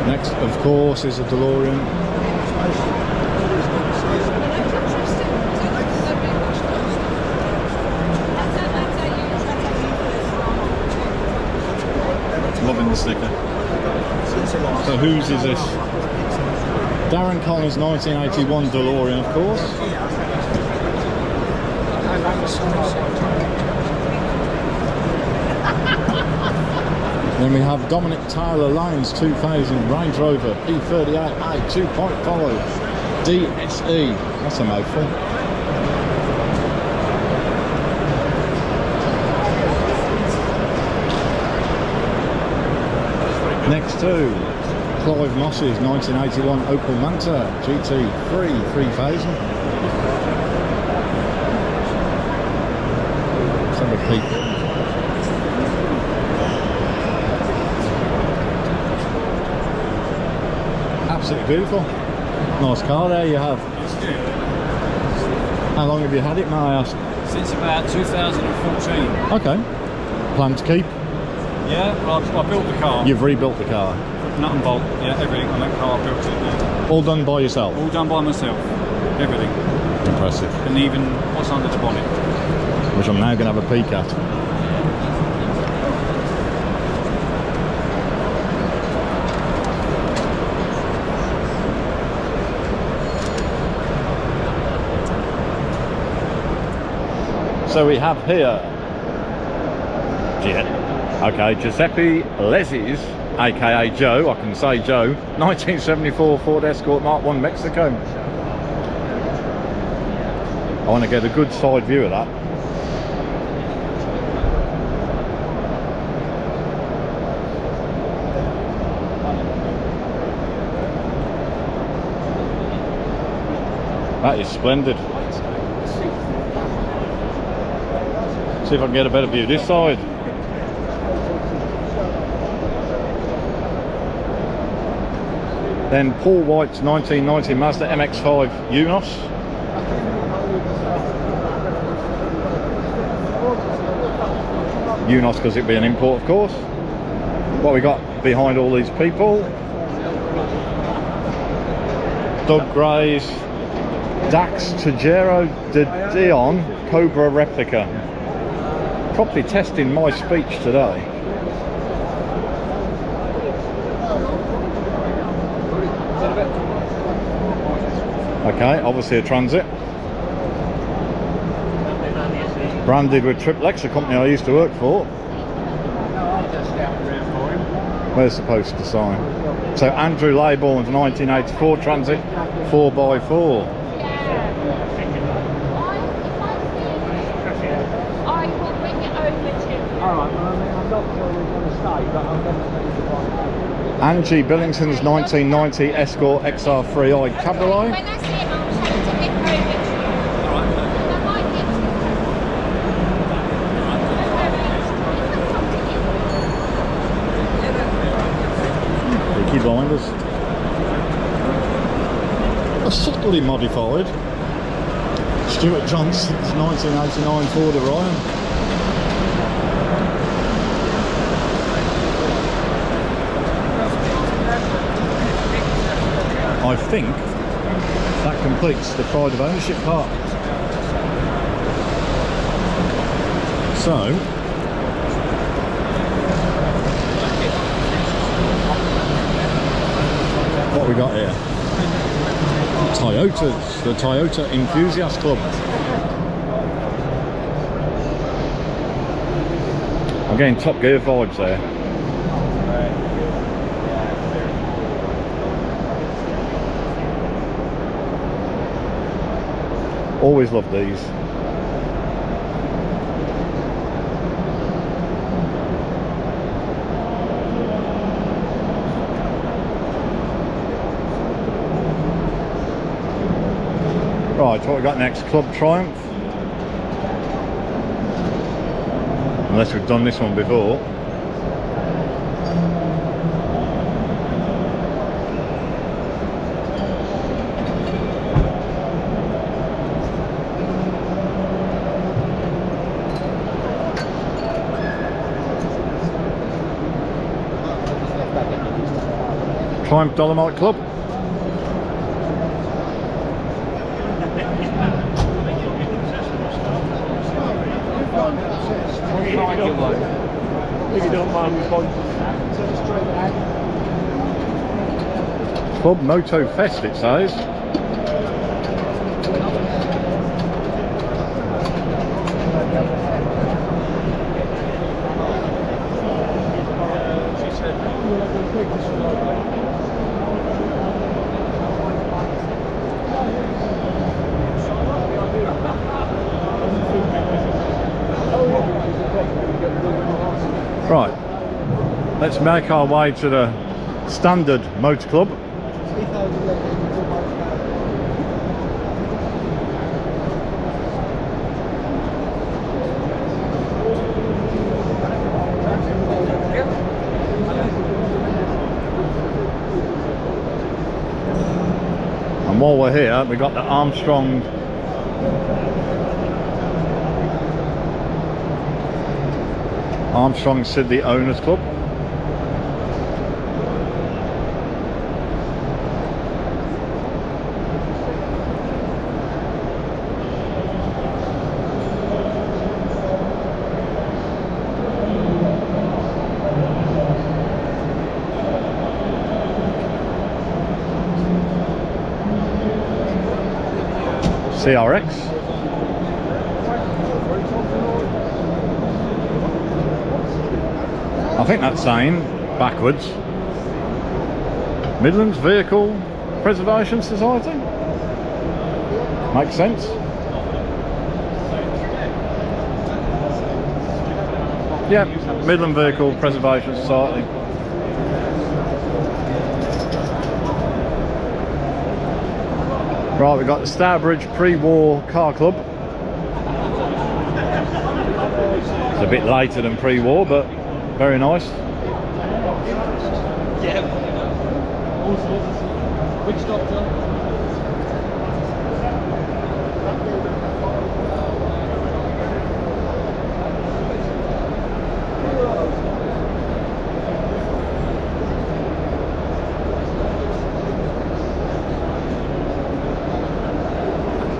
Speaker 1: Next, of course, is a DeLorean. Loving the sticker. So whose is this? Darren Collins' 1981 DeLorean, of course. Then we have Dominic Tyler Lyons 2000 Range Rover P38i 2.5 DSE. That's a mouthful. Next to Clive Moss's 1981 Opel Manta GT3 3000. Let's have a peek. Absolutely beautiful. Nice car there you have. How long have you had it, may I ask?
Speaker 6: Since about 2014.
Speaker 1: Okay. Plan to keep?
Speaker 6: Yeah, well, I built the car.
Speaker 1: You've rebuilt the car?
Speaker 6: Nut and bolt, yeah, everything on that car, I built it, yeah.
Speaker 1: All done by yourself?
Speaker 6: All done by myself, everything.
Speaker 1: Impressive.
Speaker 6: And even what's under the bonnet.
Speaker 1: Which I'm now going to have a peek at. So we have here, okay, Giuseppe Lezzis, aka Joe, I can say Joe, 1974 Ford Escort Mark 1 Mexico. I want to get a good side view of that. That is splendid. See if I can get a better view this side. Then Paul White's 1990 Mazda MX-5 Unos. Unos because it'd be an import, of course. What we got behind all these people? Doug Gray's Dax Tejero de Dion Cobra replica. Properly testing my speech today. Okay, obviously a Transit. Branded with Triple X, a company I used to work for. We're supposed to sign. So Andrew Laybourne's 1984 Transit 4x4.
Speaker 7: I will bring it over to you.
Speaker 4: Alright, well, I mean, I'm not sure we're going to stay, but I'm definitely to find out.
Speaker 1: Angie Billington's 1990 Escort XR3i Cabriolet.
Speaker 7: When I see him, I'll tell him to nip over to you. I might get to
Speaker 1: Ricky Blinders. A subtly modified Stuart Johnson's 1989 Ford Orion. I think that completes the pride of ownership part. So, what we got here? Toyotas, the Toyota Enthusiast Club. I'm getting Top Gear vibes there. Always loved these. Right, what we got next? Club Triumph. Unless we've done this one before. Triumph Dolomite Club.
Speaker 2: If you don't mind, we're going
Speaker 1: Club Moto Fest, it says. Right, let's make our way to the standard motor club. And while we're here, we've got the Armstrong Sydney Owners Club. CRX. I think that's saying backwards. Midlands Vehicle Preservation Society. Makes sense. Yeah, Midland Vehicle Preservation Society. Right, we've got the Stourbridge Pre-War Car Club. It's a bit later than pre-war, but very nice.
Speaker 3: Yeah. Which doctor?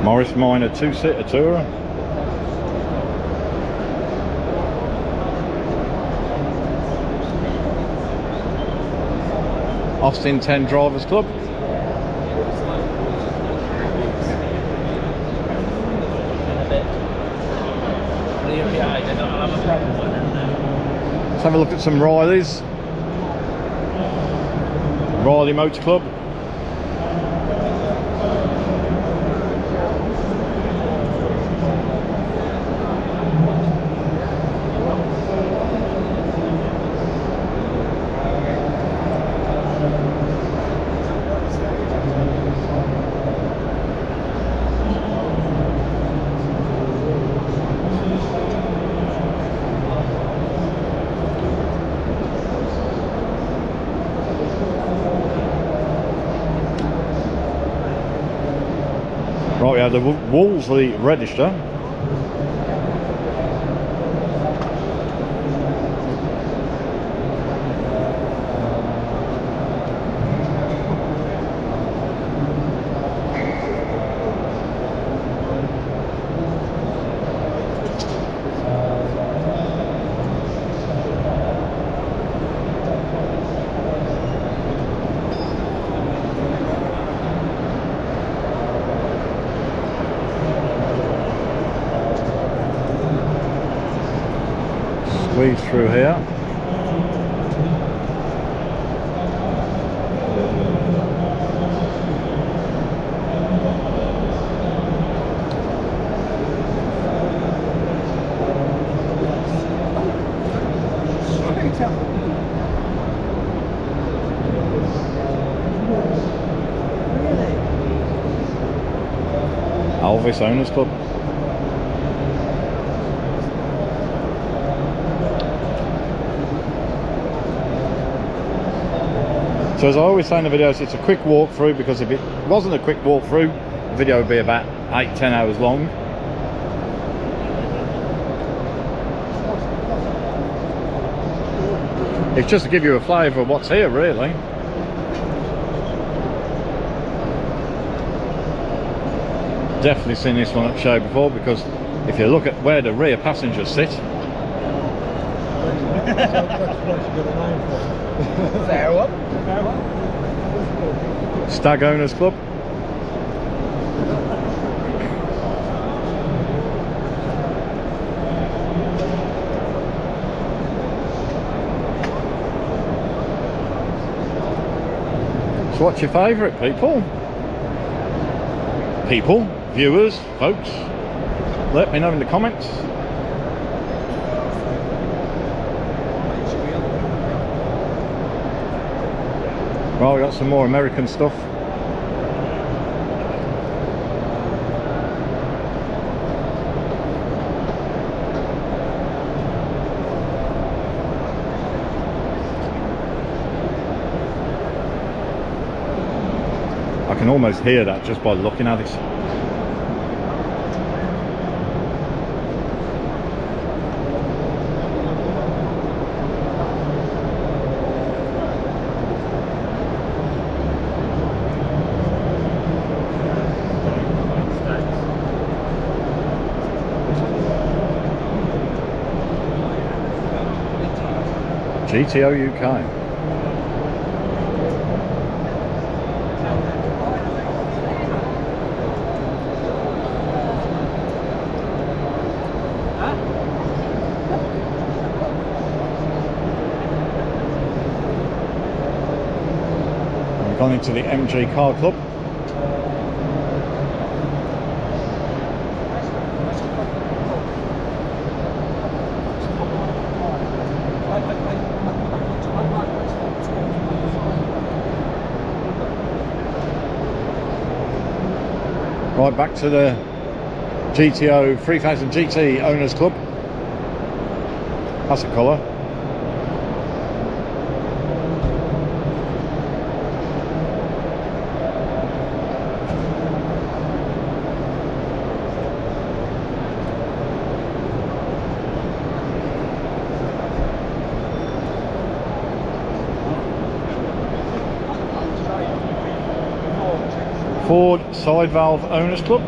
Speaker 1: Morris Minor 2-seater tourer. Austin 10 Drivers Club. Let's have a look at some Rileys. Riley Motor Club. Right, we have the Wolseley Register. Squeeze through here. Alfa Owners Club. So as I always say in the videos, it's a quick walkthrough, because if it wasn't a quick walkthrough, the video would be about 8-10 hours long. It's just to give you a flavour of what's here, really. Definitely seen this one at show before, because if you look at where the rear passengers sit,
Speaker 3: Fair one.
Speaker 1: Stag Owners Club. So what's your favourite, people? Viewers, folks, let me know in the comments. Right, we got some more American stuff. I can almost hear that just by looking at it. GTO UK. We've gone into the MG Car Club. Right, back to the GTO 3000 GT Owners Club. That's a colour. Ford Side Valve Owners Club.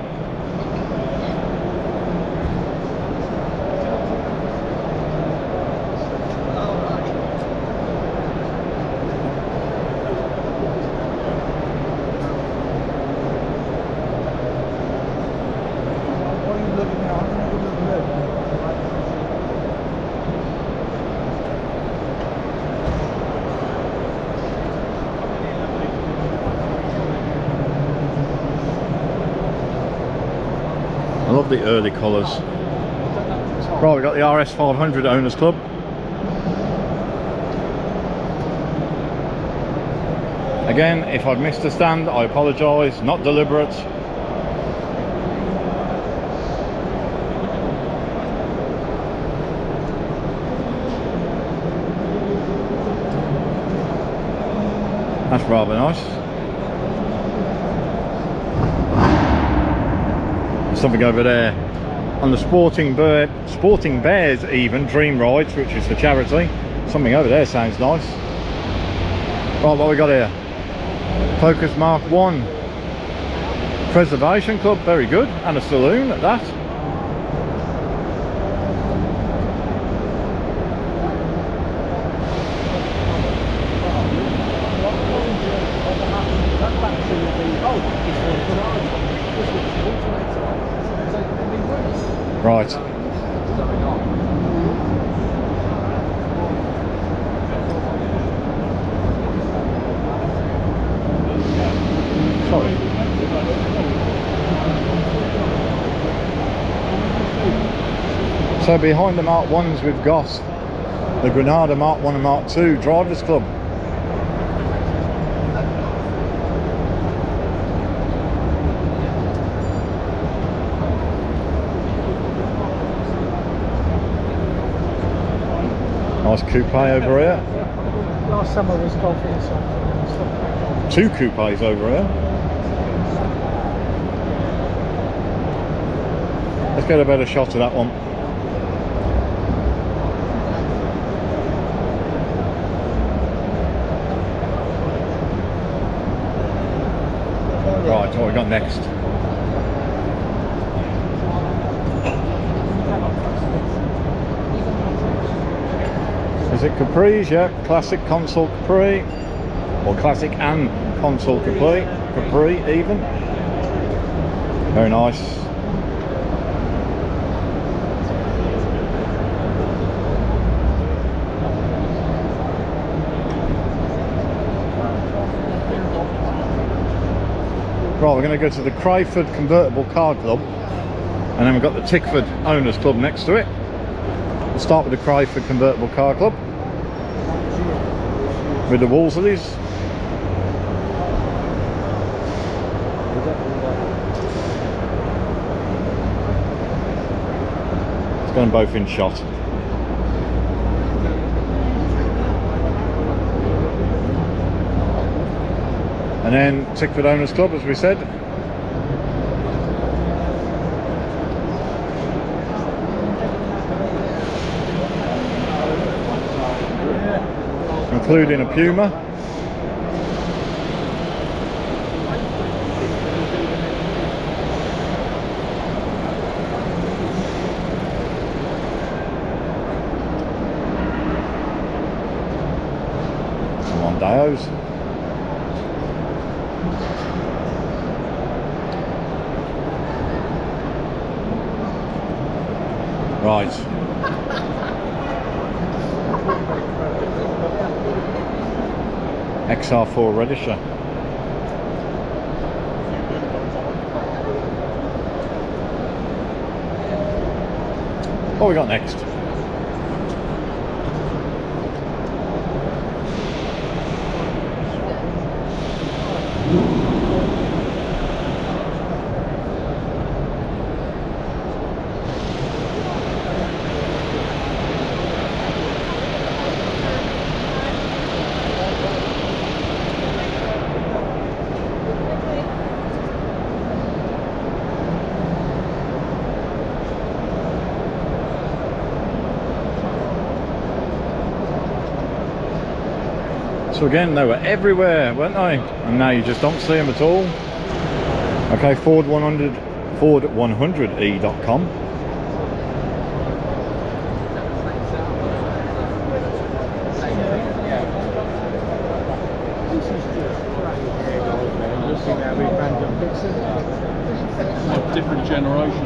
Speaker 1: I love the early colours. Right, we've got the RS500 Owners Club. Again, if I've missed a stand, I apologise, not deliberate. That's rather nice. Something over there on the Sporting Bears even Dream Rides, which is for charity. Something over there sounds nice. Right, what we got here? Focus Mark 1 Preservation Club, very good, and a saloon at that. Right. Sorry. So behind the Mark 1s we've got the Granada Mark 1 and Mark 2 Drivers Club. Nice coupe over here.
Speaker 3: Last summer was golfing inside.
Speaker 1: Two coupes over here. Let's get a better shot of that one. Right, what we got next? Is it Capris? Yeah, classic console Capri, or classic and console Capri even. Very nice. Right, we're going to go to the Crayford Convertible Car Club, and then we've got the Tickford Owners Club next to it. We'll start with the Crayford Convertible Car Club with the Wolseleys. Let's get them both in shot. And then Tickford Owners Club, as we said. Including a Puma. Some Mondeos. Right. XR4 Redisher. What we got next? So again, they were everywhere, weren't they? And now you just don't see them at all. Okay, Ford100e.com.
Speaker 6: A different generation.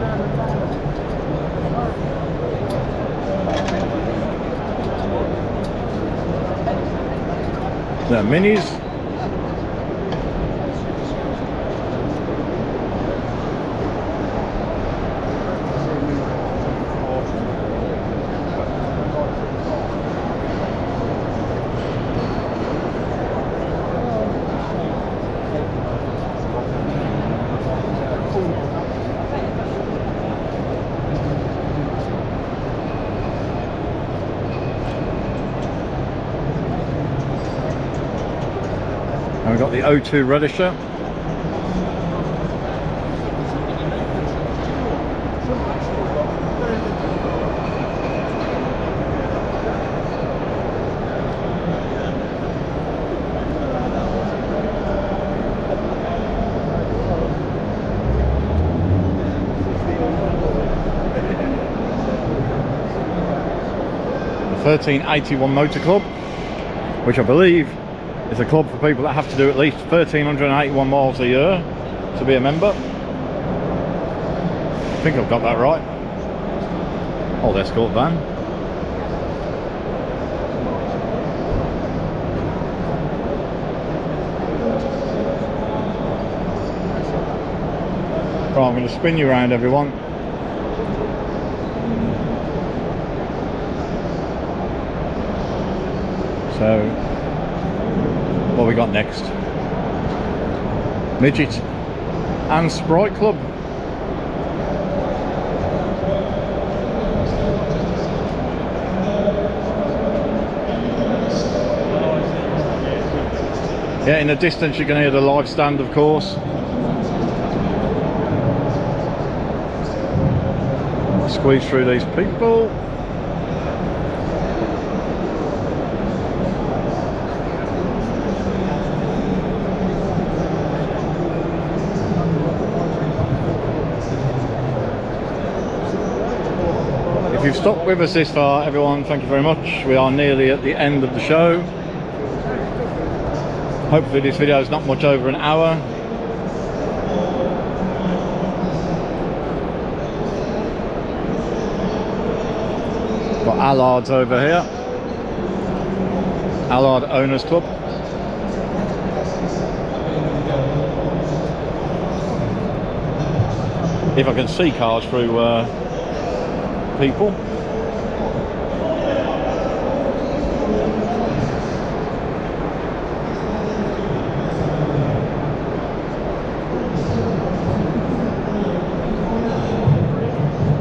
Speaker 1: The minis. And we've got the O2 Redisher. The 1381 Motor Club, which I believe is a club for people that have to do at least 1,381 miles a year to be a member. I think I've got that right. Old Escort van. Right, I'm going to spin you around, everyone. So, what we got next? Midget and Sprite Club. Yeah, in the distance you can hear the live stand, of course. Squeeze through these people. If you've stuck with us this far, everyone, thank you very much. We are nearly at the end of the show. Hopefully this video is not much over an hour. Got Allard's over here. Allard Owners Club. If I can see cars through people.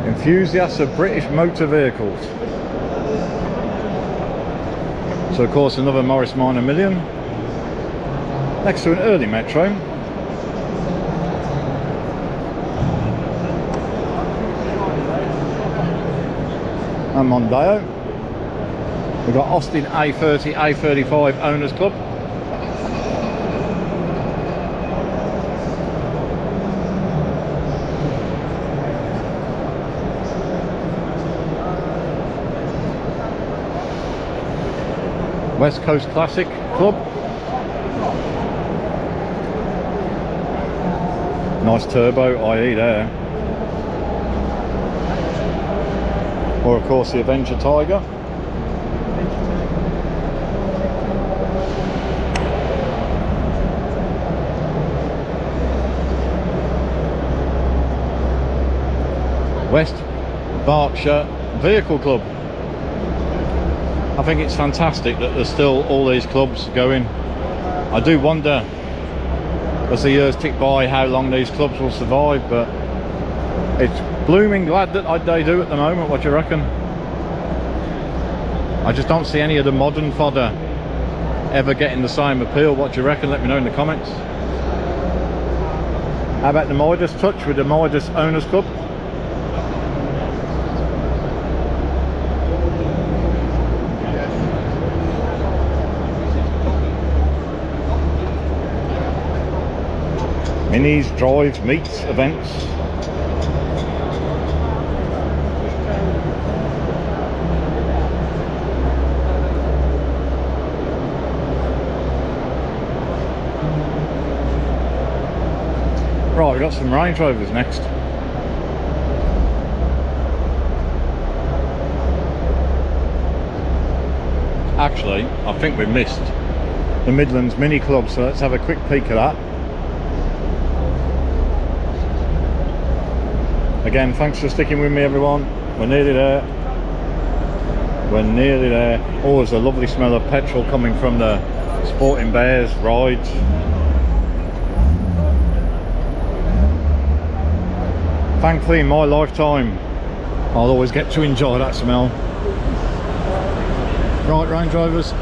Speaker 1: Enthusiasts of British motor vehicles. So of course another Morris Minor Million next to an early Metro. And Mondeo. We've got Aston A30, A35 Owners Club. West Coast Classic Club. Nice turbo IE there. Or of course the Avenger Tiger. West Berkshire Vehicle Club. I think it's fantastic that there's still all these clubs going. I do wonder as the years tick by how long these clubs will survive, but it's blooming glad that they do at the moment. What do you reckon? I just don't see any of the modern fodder ever getting the same appeal. What do you reckon? Let me know in the comments. How about the Midas touch with the Midas Owners Club? Minis, drives, meets, events. Right, we've got some Range Rovers next. Actually, I think we've missed the Midlands Mini Club, so let's have a quick peek at that. Again, thanks for sticking with me, everyone. We're nearly there. We're nearly there. Oh, there's a lovely smell of petrol coming from the Sporting Bears rides. Thankfully, in my lifetime, I'll always get to enjoy that smell. Right, Range Rovers.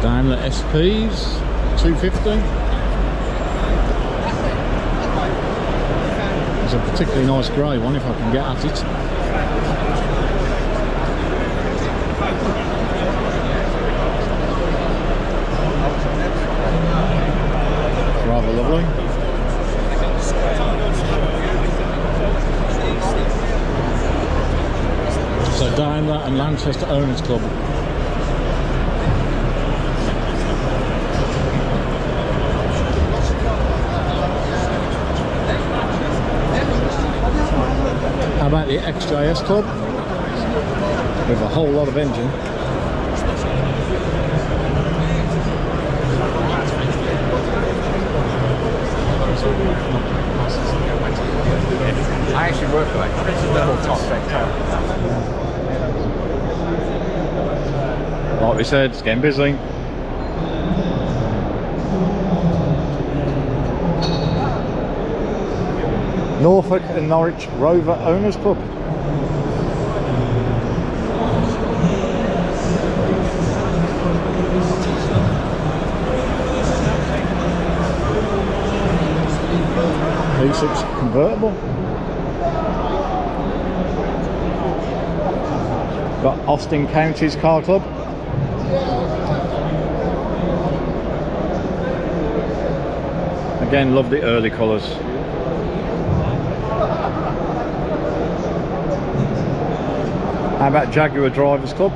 Speaker 1: Daimler SPs, 250. There's a particularly nice grey one if I can get at it. It's rather lovely. So Daimler and Lanchester Owners Club. How about the XJS Club with a whole lot of engine?
Speaker 4: I actually work for like top sector.
Speaker 1: Like we said, it's getting busy. Norfolk and Norwich Rover Owners Club. V6 convertible. Got Austin Counties Car Club. Again, love the early colours. How about Jaguar Drivers Club?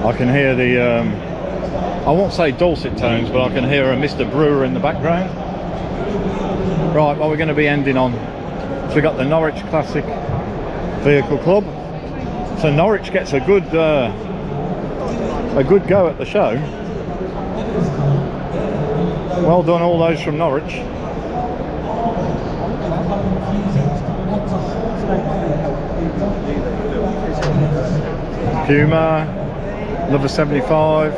Speaker 1: I can hear the, I won't say dulcet tones, but I can hear a Mr. Brewer in the background. Right, what we're going to be ending on. So we've got the Norwich Classic Vehicle Club. So Norwich gets a good go at the show. Well done, all those from Norwich. Puma, another 75,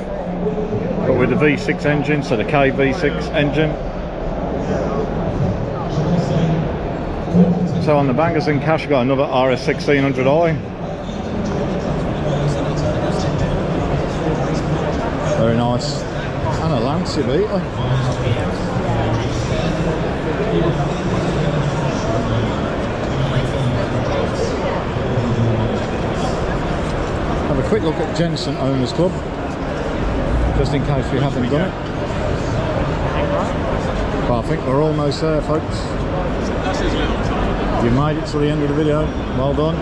Speaker 1: but with the V6 engine, so the KV6 engine. So on the bangers and cash, got another RS 1600i. Very nice. And a Lancia Vita. Have a quick look at Jensen Owners Club, just in case we haven't done it. But I think we're almost there, folks. You made it to the end of the video. Well done.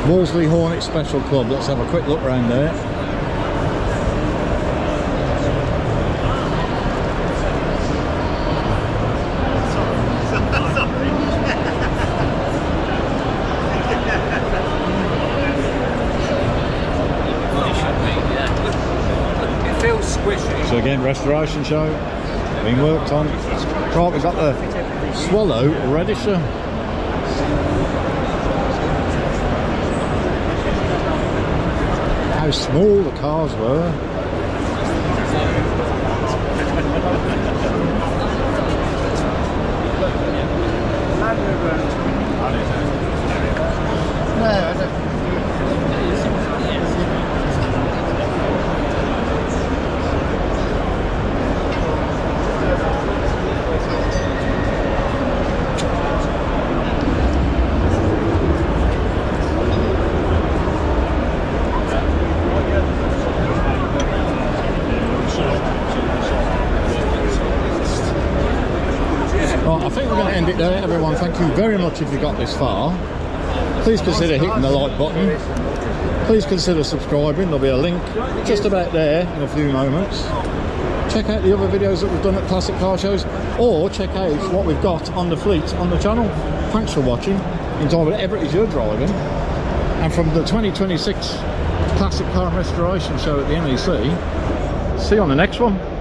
Speaker 1: Wolseley Hornet Special Club. Let's have a quick look around there. So again, restoration show being worked on. Right, we've got the Swallow Redisher. How small the cars were. I think we're going to end it there, everyone. Thank you very much if you got this far. Please consider hitting the like button. Please consider subscribing. There'll be a link just about there in a few moments. Check out the other videos that we've done at classic car shows, or check out what we've got on the fleet on the channel. Thanks for watching. Enjoy whatever it is you're driving. And from the 2026 Classic Car and Restoration Show at the NEC, see you on the next one.